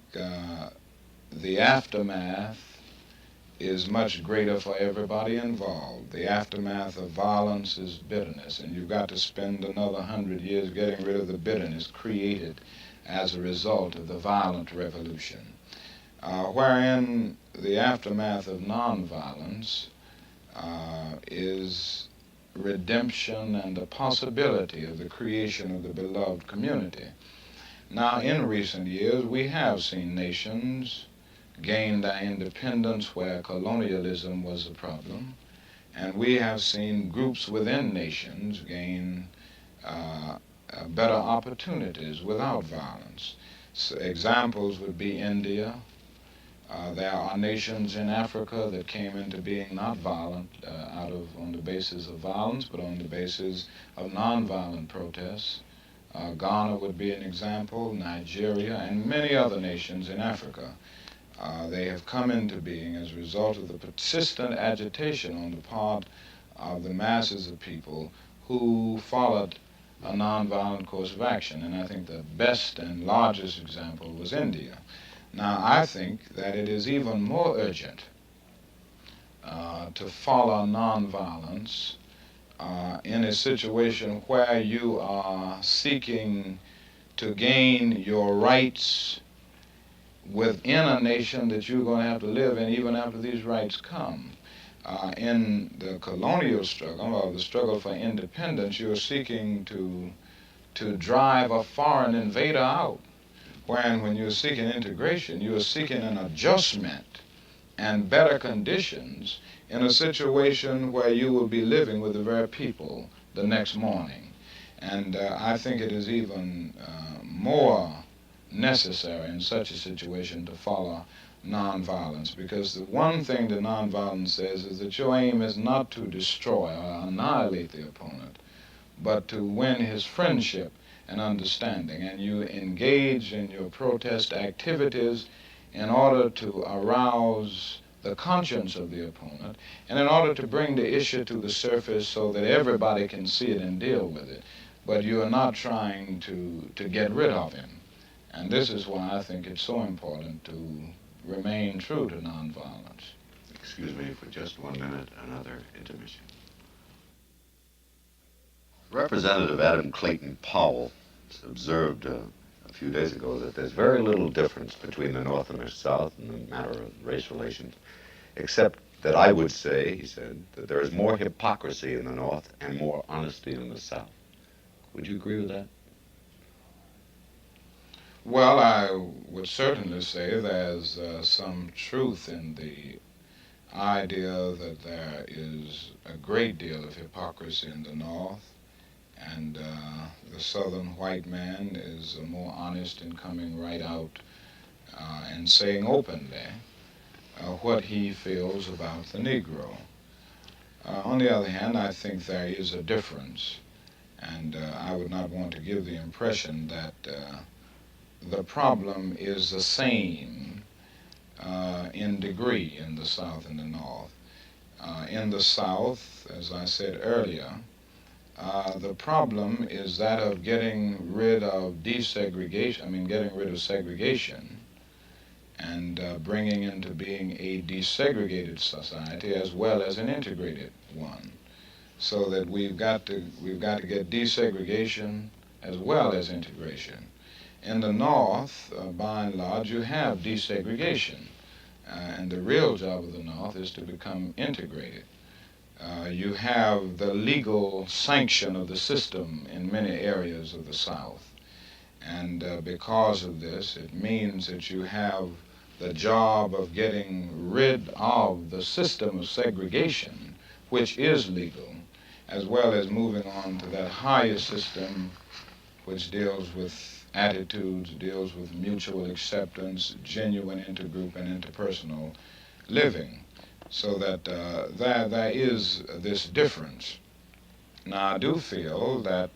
the aftermath is much greater for everybody involved. The aftermath of violence is bitterness, and you've got to spend another 100 years getting rid of the bitterness created as a result of the violent revolution. Wherein the aftermath of nonviolence is redemption and the possibility of the creation of the beloved community. Now, in recent years, we have seen nations gain their independence where colonialism was a problem, and we have seen groups within nations gain better opportunities without violence. So examples would be India. There are nations in Africa that came into being not violent on the basis of violence, but on the basis of nonviolent protests. Ghana would be an example, Nigeria, and many other nations in Africa. They have come into being as a result of the persistent agitation on the part of the masses of people who followed a nonviolent course of action. And I think the best and largest example was India. Now, I think that it is even more urgent to follow nonviolence in a situation where you are seeking to gain your rights within a nation that you're going to have to live in even after these rights come. In the colonial struggle, or the struggle for independence, you're seeking to drive a foreign invader out. When you're seeking integration, you're seeking an adjustment and better conditions in a situation where you will be living with the very people the next morning. And I think it is even more necessary in such a situation to follow nonviolence, because the one thing that nonviolence says is that your aim is not to destroy or annihilate the opponent, but to win his friendship and understanding. And you engage in your protest activities in order to arouse the conscience of the opponent, and in order to bring the issue to the surface so that everybody can see it and deal with it. But you are not trying to get rid of him. And this is why I think it's so important to remain true to nonviolence. Excuse me for just 1 minute, another intermission. Representative Adam Clayton Powell observed a few days ago that there's very little difference between the North and the South in the matter of race relations, except that I would say, he said, that there is more hypocrisy in the North and more honesty in the South. Would you agree with that? Well, I would certainly say there's some truth in the idea that there is a great deal of hypocrisy in the North, and the Southern white man is more honest in coming right out and saying openly what he feels about the Negro. On the other hand, I think there is a difference, and I would not want to give the impression that the problem is the same in degree in the South and the North. In the South, as I said earlier, The problem is that of getting rid of desegregation, getting rid of segregation and bringing into being a desegregated society as well as an integrated one. So that we've got to get desegregation as well as integration. In the North, by and large, you have desegregation, and the real job of the North is to become integrated. You have the legal sanction of the system in many areas of the South, and because of this, it means that you have the job of getting rid of the system of segregation, which is legal, as well as moving on to that higher system which deals with attitudes, deals with mutual acceptance, genuine intergroup and interpersonal living, so that there is this difference. Now, I do feel that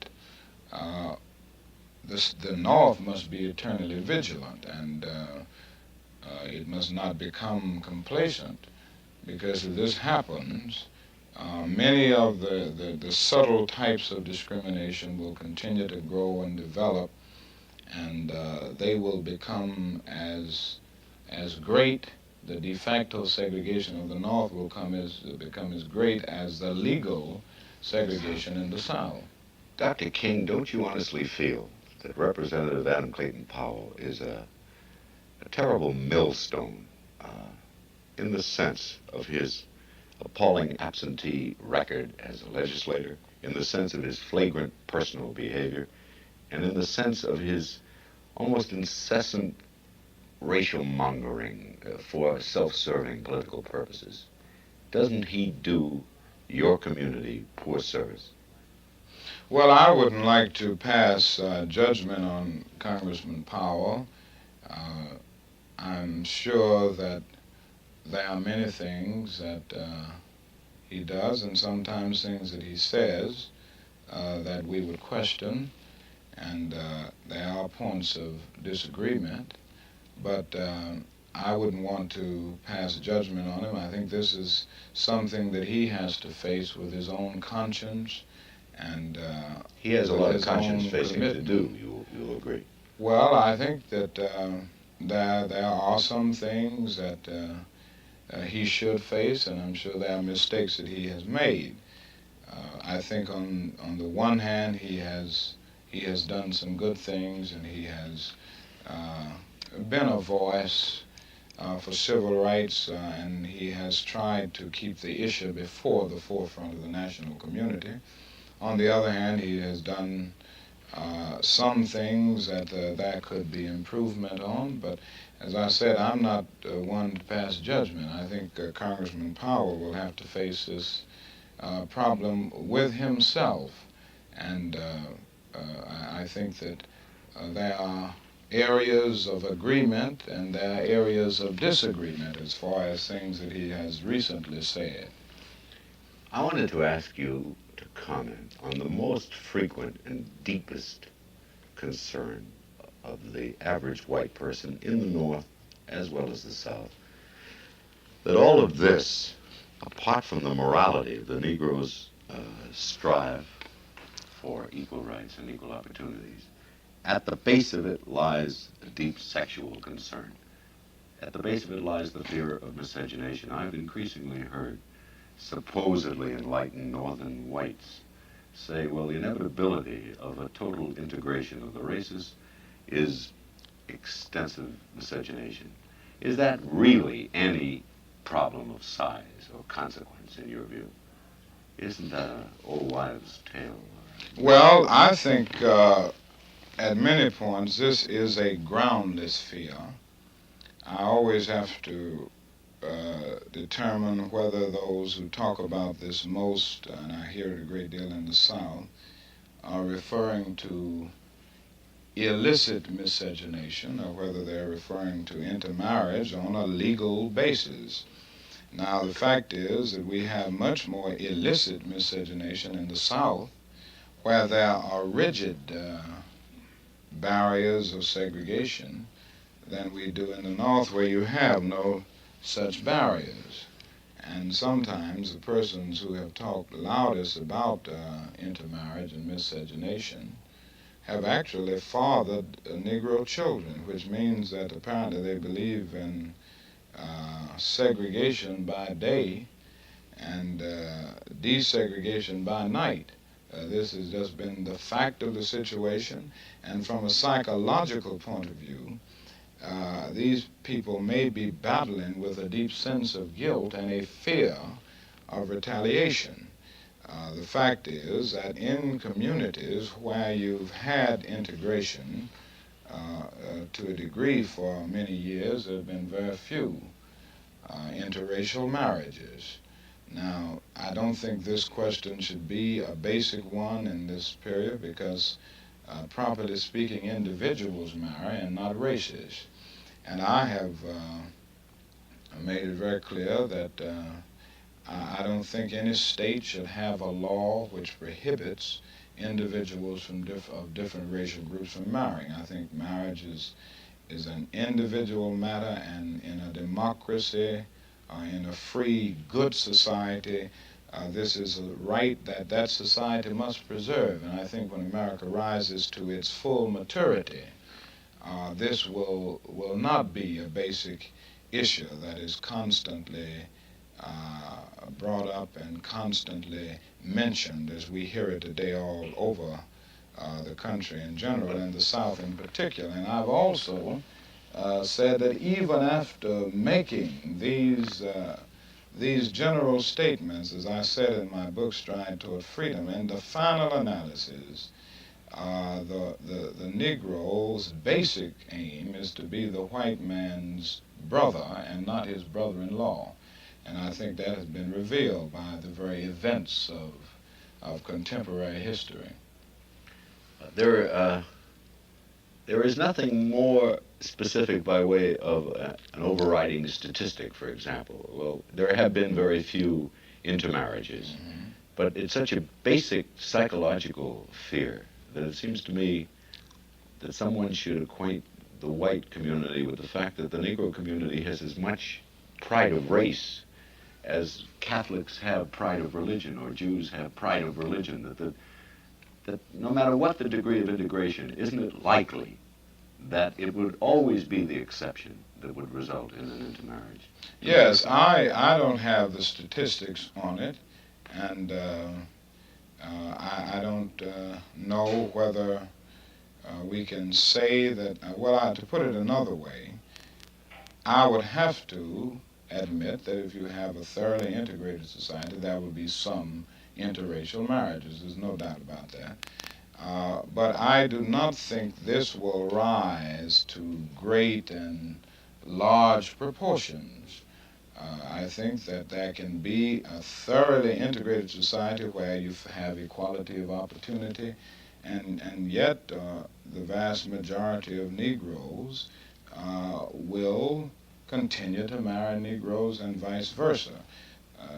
uh, the North must be eternally vigilant, and it must not become complacent, because if this happens, many of the subtle types of discrimination will continue to grow and develop, and they will become as great. The de facto segregation of the North will become as great as the legal segregation in the South. Dr. King, don't you honestly feel that Representative Adam Clayton Powell is a terrible millstone in the sense of his appalling absentee record as a legislator, in the sense of his flagrant personal behavior, and in the sense of his almost incessant racial mongering for self-serving political purposes? Doesn't he do your community poor service? Well, I wouldn't like to pass judgment on Congressman Powell. Uh, I'm sure that there are many things that he does, and sometimes things that he says that we would question, and there are points of disagreement, but I wouldn't want to pass judgment on him. I think this is something that he has to face with his own conscience, and He has a with lot of his conscience own facing to commitment. do, you'll agree. Well, I think that there are some things that he should face, and I'm sure there are mistakes that he has made. I think on the one hand, he has done some good things, and he has uh, been a voice for civil rights, and he has tried to keep the issue before the forefront of the national community. On the other hand, he has done some things that there could be improvement on, but as I said, I'm not one to pass judgment. I think Congressman Powell will have to face this problem with himself, and I think that there are areas of agreement and there are areas of disagreement as far as things that he has recently said. I wanted to ask you to comment on the most frequent and deepest concern of the average white person in the North as well as the South. That all of this, apart from the morality of the Negroes strive for equal rights and equal opportunities, at the base of it lies a deep sexual concern. At the base of it lies the fear of miscegenation. I've increasingly heard supposedly enlightened northern whites say, well, the inevitability of a total integration of the races is extensive miscegenation. Is that really any problem of size or consequence in your view? Isn't that an old wives' tale? Well, I think at many points this is a groundless fear. I always have to determine whether those who talk about this most, and I hear it a great deal in the South, are referring to illicit miscegenation or whether they're referring to intermarriage on a legal basis. Now, the fact is that we have much more illicit miscegenation in the South, where there are rigid barriers of segregation, than we do in the North, where you have no such barriers. And sometimes the persons who have talked loudest about intermarriage and miscegenation have actually fathered Negro children, which means that apparently they believe in segregation by day and desegregation by night. This has just been the fact of the situation, and from a psychological point of view, these people may be battling with a deep sense of guilt and a fear of retaliation. The fact is that in communities where you've had integration to a degree for many years, there have been very few interracial marriages. Now, I don't think this question should be a basic one in this period because, properly speaking, individuals marry and not races. And I have made it very clear that I don't think any state should have a law which prohibits individuals of different racial groups from marrying. I think marriage is an individual matter, and in a democracy, in a free, good society, this is a right that that society must preserve. And I think when America rises to its full maturity, this will not be a basic issue that is constantly brought up and constantly mentioned as we hear it today all over the country in general and the South in particular. And I've also said that even after making these general statements, as I said in my book, Stride Toward Freedom, in the final analysis, the Negro's basic aim is to be the white man's brother and not his brother-in-law. And I think that has been revealed by the very events of contemporary history. There is nothing more specific by way of an overriding statistic, for example. Well, there have been very few intermarriages, but it's such a basic psychological fear that it seems to me that someone should acquaint the white community with the fact that the Negro community has as much pride of race as Catholics have pride of religion or Jews have pride of religion, that no matter what the degree of integration, isn't it likely that it would always be the exception that would result in an intermarriage? Yes, I don't have the statistics on it, and I don't know whether we can say that, to put it another way, I would have to admit that if you have a thoroughly integrated society, there will be some interracial marriages. There's no doubt about that. But I do not think this will rise to great and large proportions. I think that there can be a thoroughly integrated society where you have equality of opportunity, and yet the vast majority of Negroes will continue to marry Negroes and vice versa.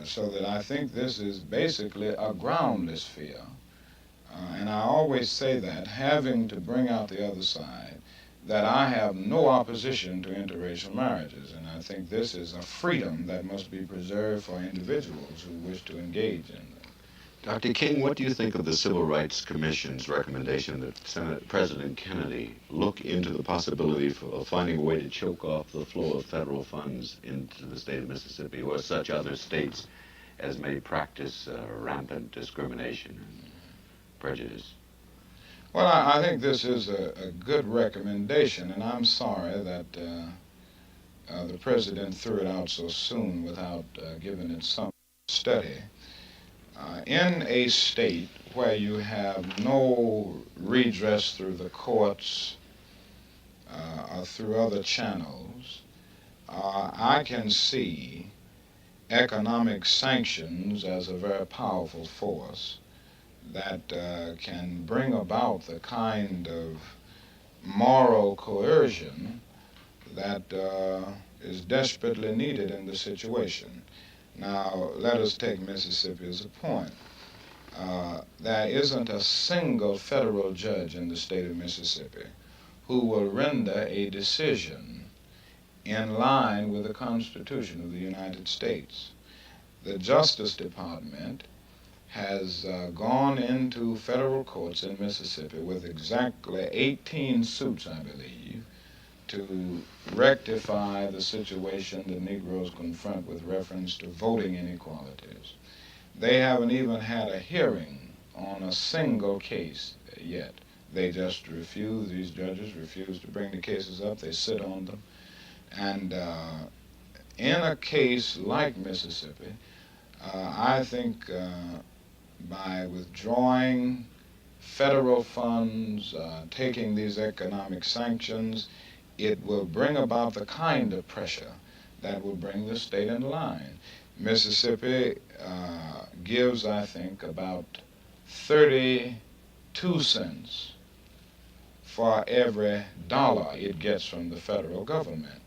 So that I think this is basically a groundless fear. And I always say that, having to bring out the other side, that I have no opposition to interracial marriages, and I think this is a freedom that must be preserved for individuals who wish to engage in them. Dr. King, what do you think of the Civil Rights Commission's recommendation that President Kennedy look into the possibility of finding a way to choke off the flow of federal funds into the state of Mississippi or such other states as may practice rampant discrimination and prejudice? Well, I think this is a good recommendation, and I'm sorry that the president threw it out so soon without giving it some study. In a state where you have no redress through the courts or through other channels, I can see economic sanctions as a very powerful force that can bring about the kind of moral coercion that is desperately needed in the situation. Now, let us take Mississippi as a point. There isn't a single federal judge in the state of Mississippi who will render a decision in line with the Constitution of the United States. the Justice Department has gone into federal courts in Mississippi with exactly 18 suits, I believe, to rectify the situation that Negroes confront with reference to voting inequalities. They haven't even had a hearing on a single case yet. They just refuse, these judges refuse to bring the cases up. They sit on them. And in a case like Mississippi, I think by withdrawing federal funds, taking these economic sanctions, it will bring about the kind of pressure that will bring the state in line. Mississippi gives, I think, about 32 cents for every dollar it gets from the federal government.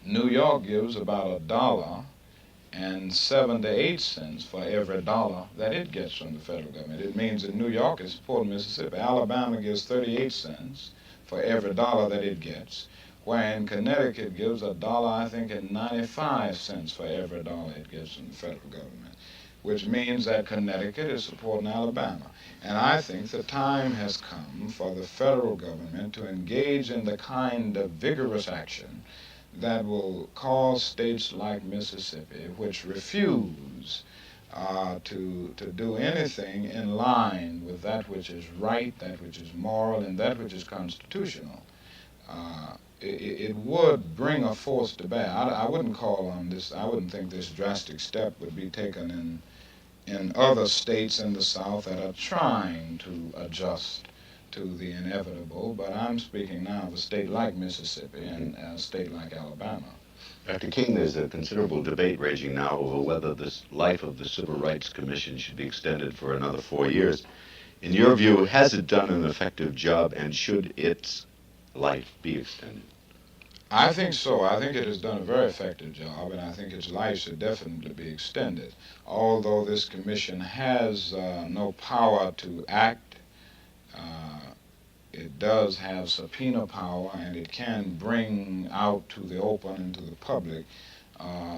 New York gives about $1.78 for every dollar that it gets from the federal government. It means that New York is supporting Mississippi. Alabama gives 38 cents for every dollar that it gets, wherein Connecticut gives $1, I think, and 95 cents for every dollar it gets from the federal government, which means that Connecticut is supporting Alabama. And I think the time has come for the federal government to engage in the kind of vigorous action that will cause states like Mississippi, which refuse to do anything in line with that which is right, that which is moral, and that which is constitutional. It would bring a force to bear. I wouldn't call on this, I wouldn't think this drastic step would be taken in other states in the South that are trying to adjust to the inevitable, but I'm speaking now of a state like Mississippi and a state like Alabama. Dr. King, there's a considerable debate raging now over whether the life of the Civil Rights Commission should be extended for another 4 years. In your view, has it done an effective job, and should its life be extended? I think so. I think it has done a very effective job, and I think its life should definitely be extended. Although this commission has no power to act, it does have subpoena power, and it can bring out to the open and to the public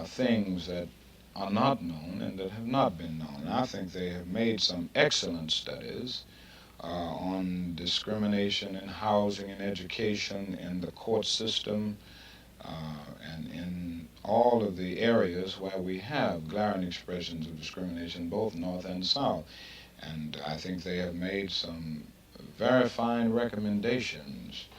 things that are not known and that have not been known. And I think they have made some excellent studies on discrimination in housing and education, in the court system, and in all of the areas where we have glaring expressions of discrimination, both North and South. And I think they have made some very fine recommendations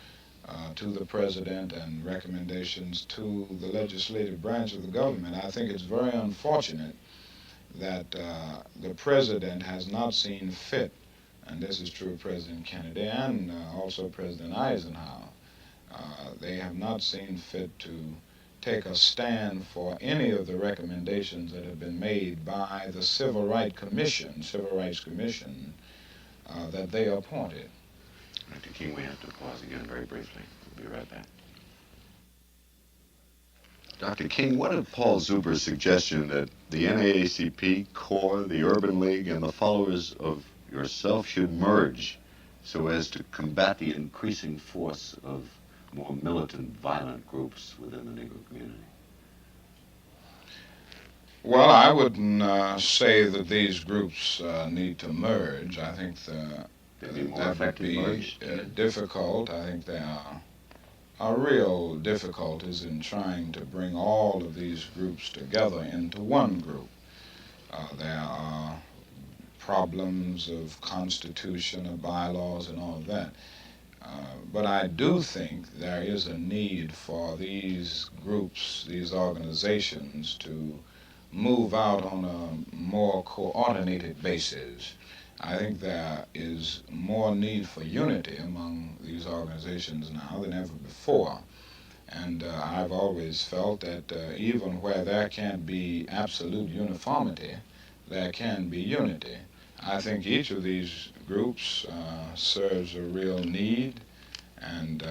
to the president and recommendations to the legislative branch of the government. I think it's very unfortunate that the president has not seen fit, and this is true of President Kennedy and also President Eisenhower, they have not seen fit to take a stand for any of the recommendations that have been made by the Civil Rights Commission, that they appointed. Dr. King, we have to pause again very briefly. We'll be right back. Dr. King, what of Paul Zuber's suggestion that the NAACP, CORE, the Urban League, and the followers of yourself should merge so as to combat the increasing force of more militant, violent groups within the Negro community? Well, I wouldn't say that these groups need to merge. I think that would be difficult. I think there are real difficulties in trying to bring all of these groups together into one group. There are problems of constitution, of bylaws, and all of that. But I do think there is a need for these groups, these organizations, to move out on a more coordinated basis. I think there is more need for unity among these organizations now than ever before. And I've always felt that even where there can't be absolute uniformity, there can be unity. I think each of these groups serves a real need, and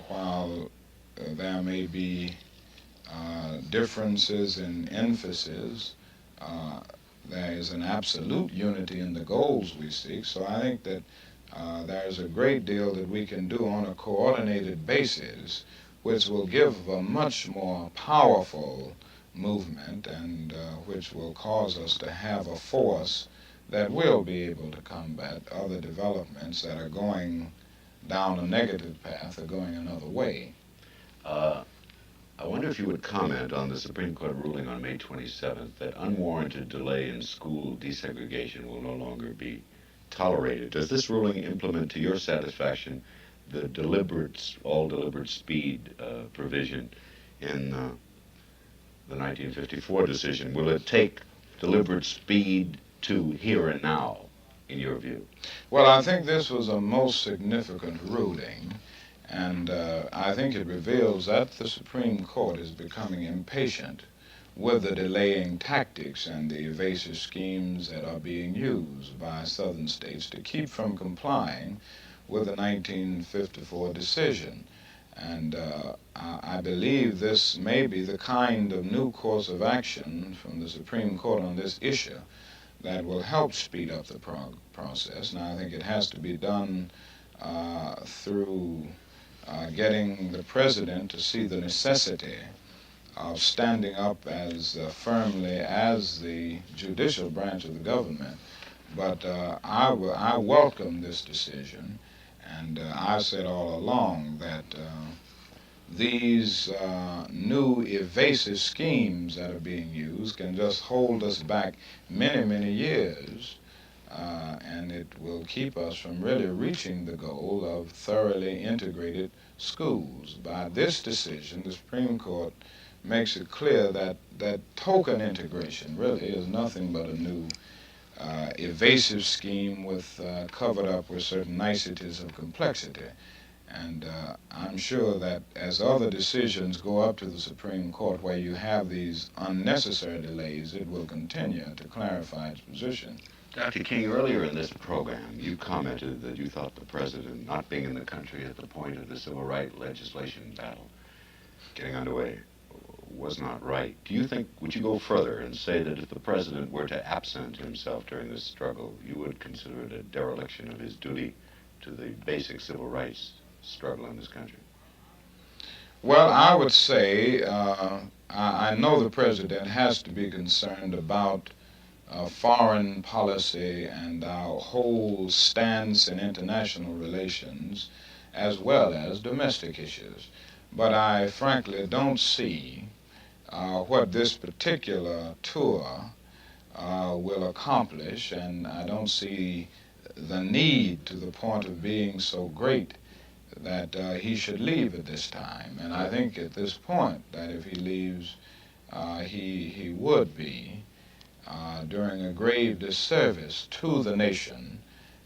while there may be differences in emphasis, there is an absolute unity in the goals we seek. So I think that there's a great deal that we can do on a coordinated basis, which will give a much more powerful movement, and which will cause us to have a force that will be able to combat other developments that are going down a negative path or going another way. Uh, I wonder if you would comment on the Supreme Court ruling on May 27th that unwarranted delay in school desegregation will no longer be tolerated. Does this ruling implement to your satisfaction the all deliberate speed provision in the 1954 decision? Will it take deliberate speed to here and now, in your view? Well, I think this was a most significant ruling, and I think it reveals that the Supreme Court is becoming impatient with the delaying tactics and the evasive schemes that are being used by southern states to keep from complying with the 1954 decision. And I believe this may be the kind of new course of action from the Supreme Court on this issue that will help speed up the process. Now, I think it has to be done through getting the president to see the necessity of standing up as firmly as the judicial branch of the government. But I welcome this decision, and I've said all along that these new evasive schemes that are being used can just hold us back many, many years, and it will keep us from really reaching the goal of thoroughly integrated schools. By this decision, the Supreme Court makes it clear that token integration really is nothing but a new evasive scheme with covered up with certain niceties of complexity. And I'm sure that as other decisions go up to the Supreme Court where you have these unnecessary delays, it will continue to clarify its position. Dr. King, earlier in this program, you commented that you thought the president not being in the country at the point of the civil rights legislation battle getting underway was not right. Do you think, would you go further and say that if the president were to absent himself during this struggle, you would consider it a dereliction of his duty to the basic civil rights struggle in this country? Well, I would say I know the president has to be concerned about foreign policy and our whole stance in international relations as well as domestic issues. But I frankly don't see what this particular tour will accomplish, and I don't see the need to the point of being so great that he should leave at this time. And I think at this point that if he leaves, he would be doing a grave disservice to the nation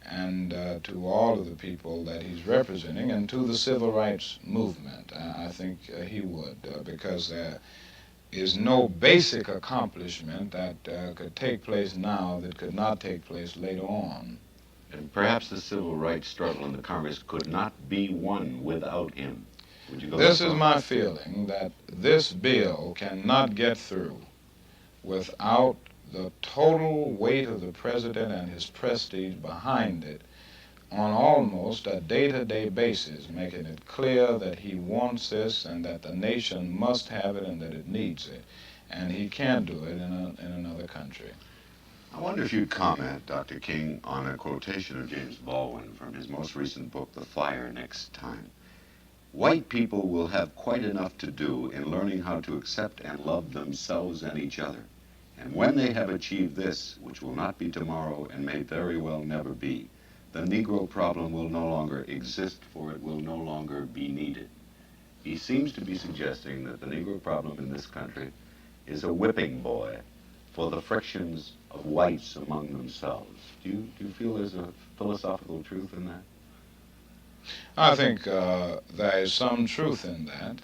and to all of the people that he's representing and to the civil rights movement. I think he would, because there is no basic accomplishment that could take place now that could not take place later on. And perhaps the civil rights struggle in the Congress could not be won without him. Would you go This that is far? my feeling, that this bill cannot get through without the total weight of the president and his prestige behind it on almost a day-to-day basis, making it clear that he wants this and that the nation must have it and that it needs it. And he can't do it in another country. I wonder if you'd comment, Dr. King, on a quotation of James Baldwin from his most recent book, The Fire Next Time. White people will have quite enough to do in learning how to accept and love themselves and each other. And when they have achieved this, which will not be tomorrow and may very well never be, the Negro problem will no longer exist, for it will no longer be needed. He seems to be suggesting that the Negro problem in this country is a whipping boy for the frictions of whites among themselves. Do you feel there's a philosophical truth in that? I think there is some truth in that.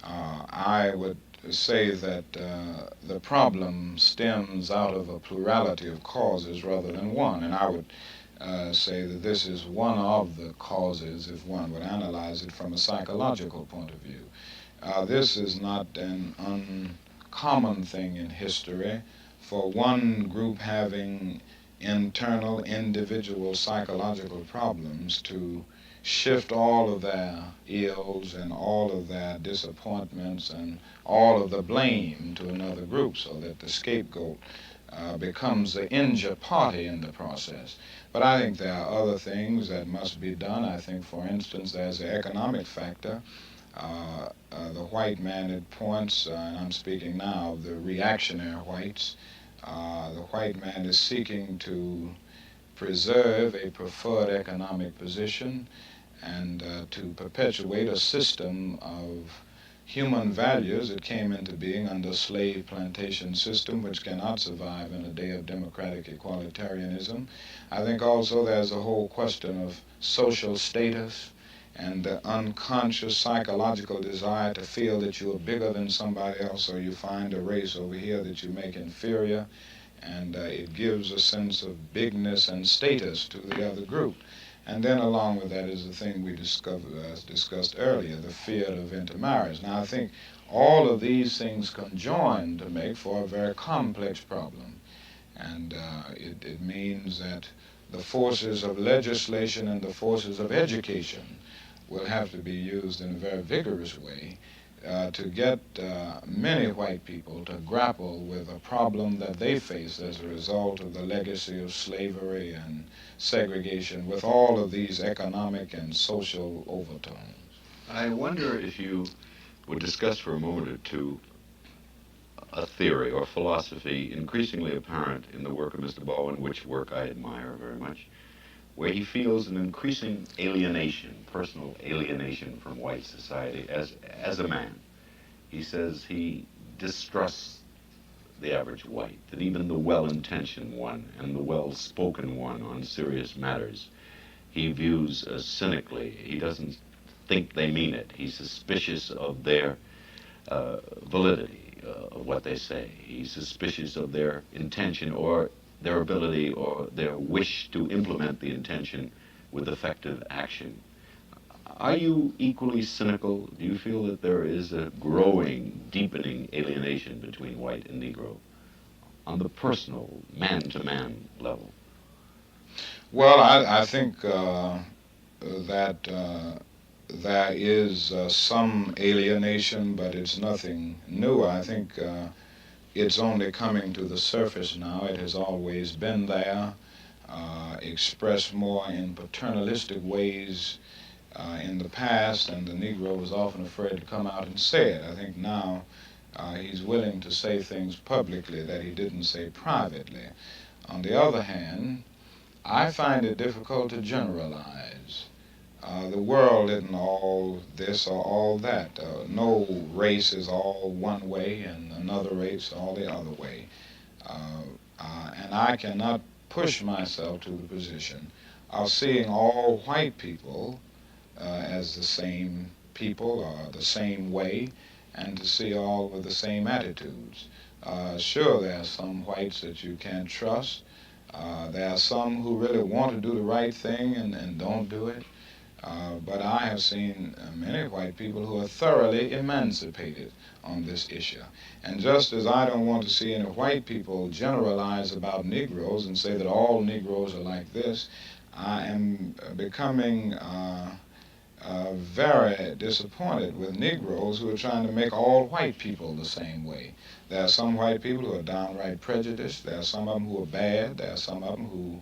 I would say that the problem stems out of a plurality of causes rather than one, and I would say that this is one of the causes if one would analyze it from a psychological point of view. This is not an uncommon thing in history for one group having internal individual psychological problems to shift all of their ills and all of their disappointments and all of the blame to another group so that the scapegoat becomes the injured party in the process. But I think there are other things that must be done. I think, for instance, there's the economic factor. The white man, it points, and I'm speaking now of the reactionary whites, the white man is seeking to preserve a preferred economic position and to perpetuate a system of human values that came into being under slave plantation system, which cannot survive in a day of democratic equalitarianism. I think also there's a whole question of social status and the unconscious psychological desire to feel that you are bigger than somebody else, or you find a race over here that you make inferior, and it gives a sense of bigness and status to the other group. And then along with that is the thing we discussed earlier, the fear of intermarriage. Now I think all of these things conjoin to make for a very complex problem. And it means that the forces of legislation and the forces of education will have to be used in a very vigorous way to get many white people to grapple with a problem that they face as a result of the legacy of slavery and segregation with all of these economic and social overtones. I wonder if you would discuss for a moment or two a theory or philosophy increasingly apparent in the work of Mr. Baldwin, which work I admire very much, where he feels an increasing alienation, personal alienation from white society as a man. He says he distrusts the average white, that even the well-intentioned one and the well-spoken one on serious matters he views as cynically. He doesn't think they mean it. He's suspicious of their validity of what they say. He's suspicious of their intention or their ability or their wish to implement the intention with effective action. Are you equally cynical? Do you feel that there is a growing, deepening alienation between white and Negro on the personal, man-to-man level? Well, I think that there is some alienation, but it's nothing new. I think it's only coming to the surface now. It has always been there, expressed more in paternalistic ways in the past, and the Negro was often afraid to come out and say it. I think now he's willing to say things publicly that he didn't say privately. On the other hand, I find it difficult to generalize. The world isn't all this or all that. No race is all one way and another race all the other way. And I cannot push myself to the position of seeing all white people as the same people or the same way, and to see all with the same attitudes. Sure, there are some whites that you can't trust. There are some who really want to do the right thing and don't do it. But I have seen many white people who are thoroughly emancipated on this issue. And just as I don't want to see any white people generalize about Negroes and say that all Negroes are like this, I am becoming very disappointed with Negroes who are trying to make all white people the same way. There are some white people who are downright prejudiced. There are some of them who are bad. There are some of them who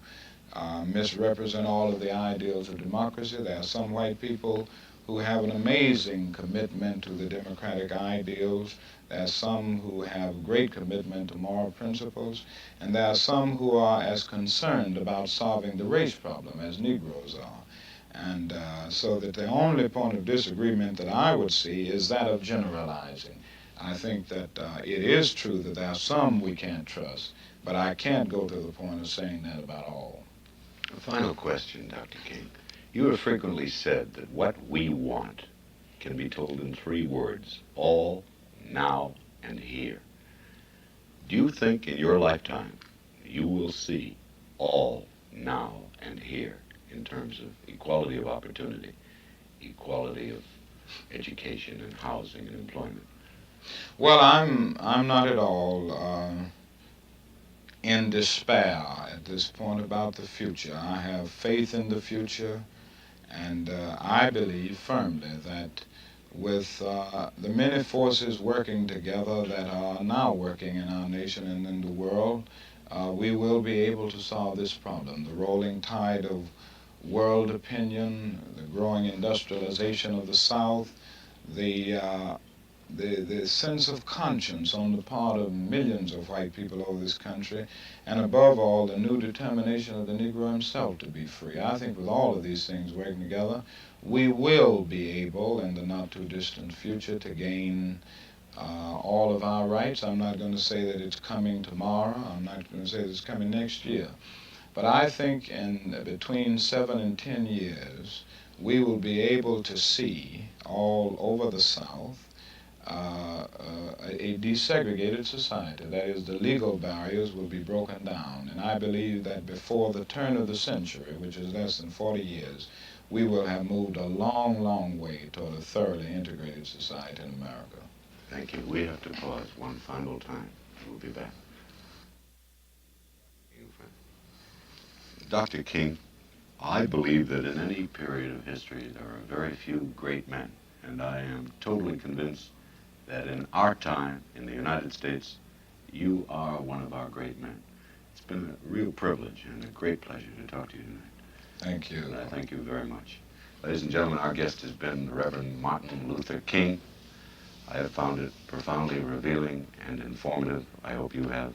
misrepresent all of the ideals of democracy. There are some white people who have an amazing commitment to the democratic ideals. There are some who have great commitment to moral principles. And there are some who are as concerned about solving the race problem as Negroes are. And so that the only point of disagreement that I would see is that of generalizing. I think that it is true that there are some we can't trust, but I can't go to the point of saying that about all. A final question, Dr. King. You have frequently said that what we want can be told in 3 words: all, now, and here. Do you think in your lifetime you will see all, now, and here in terms of equality of opportunity, equality of education and housing and employment? Well, I'm not at all in despair at this point about the future. I have faith in the future, And I believe firmly that with the many forces working together that are now working in our nation and in the world, we will be able to solve this problem. The rolling tide of world opinion, the growing industrialization of the South, the, uh, the sense of conscience on the part of millions of white people over this country, and above all, the new determination of the Negro himself to be free. I think with all of these things working together, we will be able, in the not too distant future, to gain all of our rights. I'm not going to say that it's coming tomorrow. I'm not going to say that it's coming next year. But I think in between 7 and 10 years, we will be able to see all over the South a desegregated society. That is, the legal barriers will be broken down. And I believe that before the turn of the century, which is less than 40 years, we will have moved a long, long way toward a thoroughly integrated society in America. Thank you. We have to pause one final time. We'll be back. Dr. King, I believe that in any period of history there are very few great men, and I am totally convinced that in our time in the United States, you are one of our great men. It's been a real privilege and a great pleasure to talk to you tonight. Thank you. And I thank you very much. Ladies and gentlemen, our guest has been the Reverend Martin Luther King. I have found it profoundly revealing and informative. I hope you have.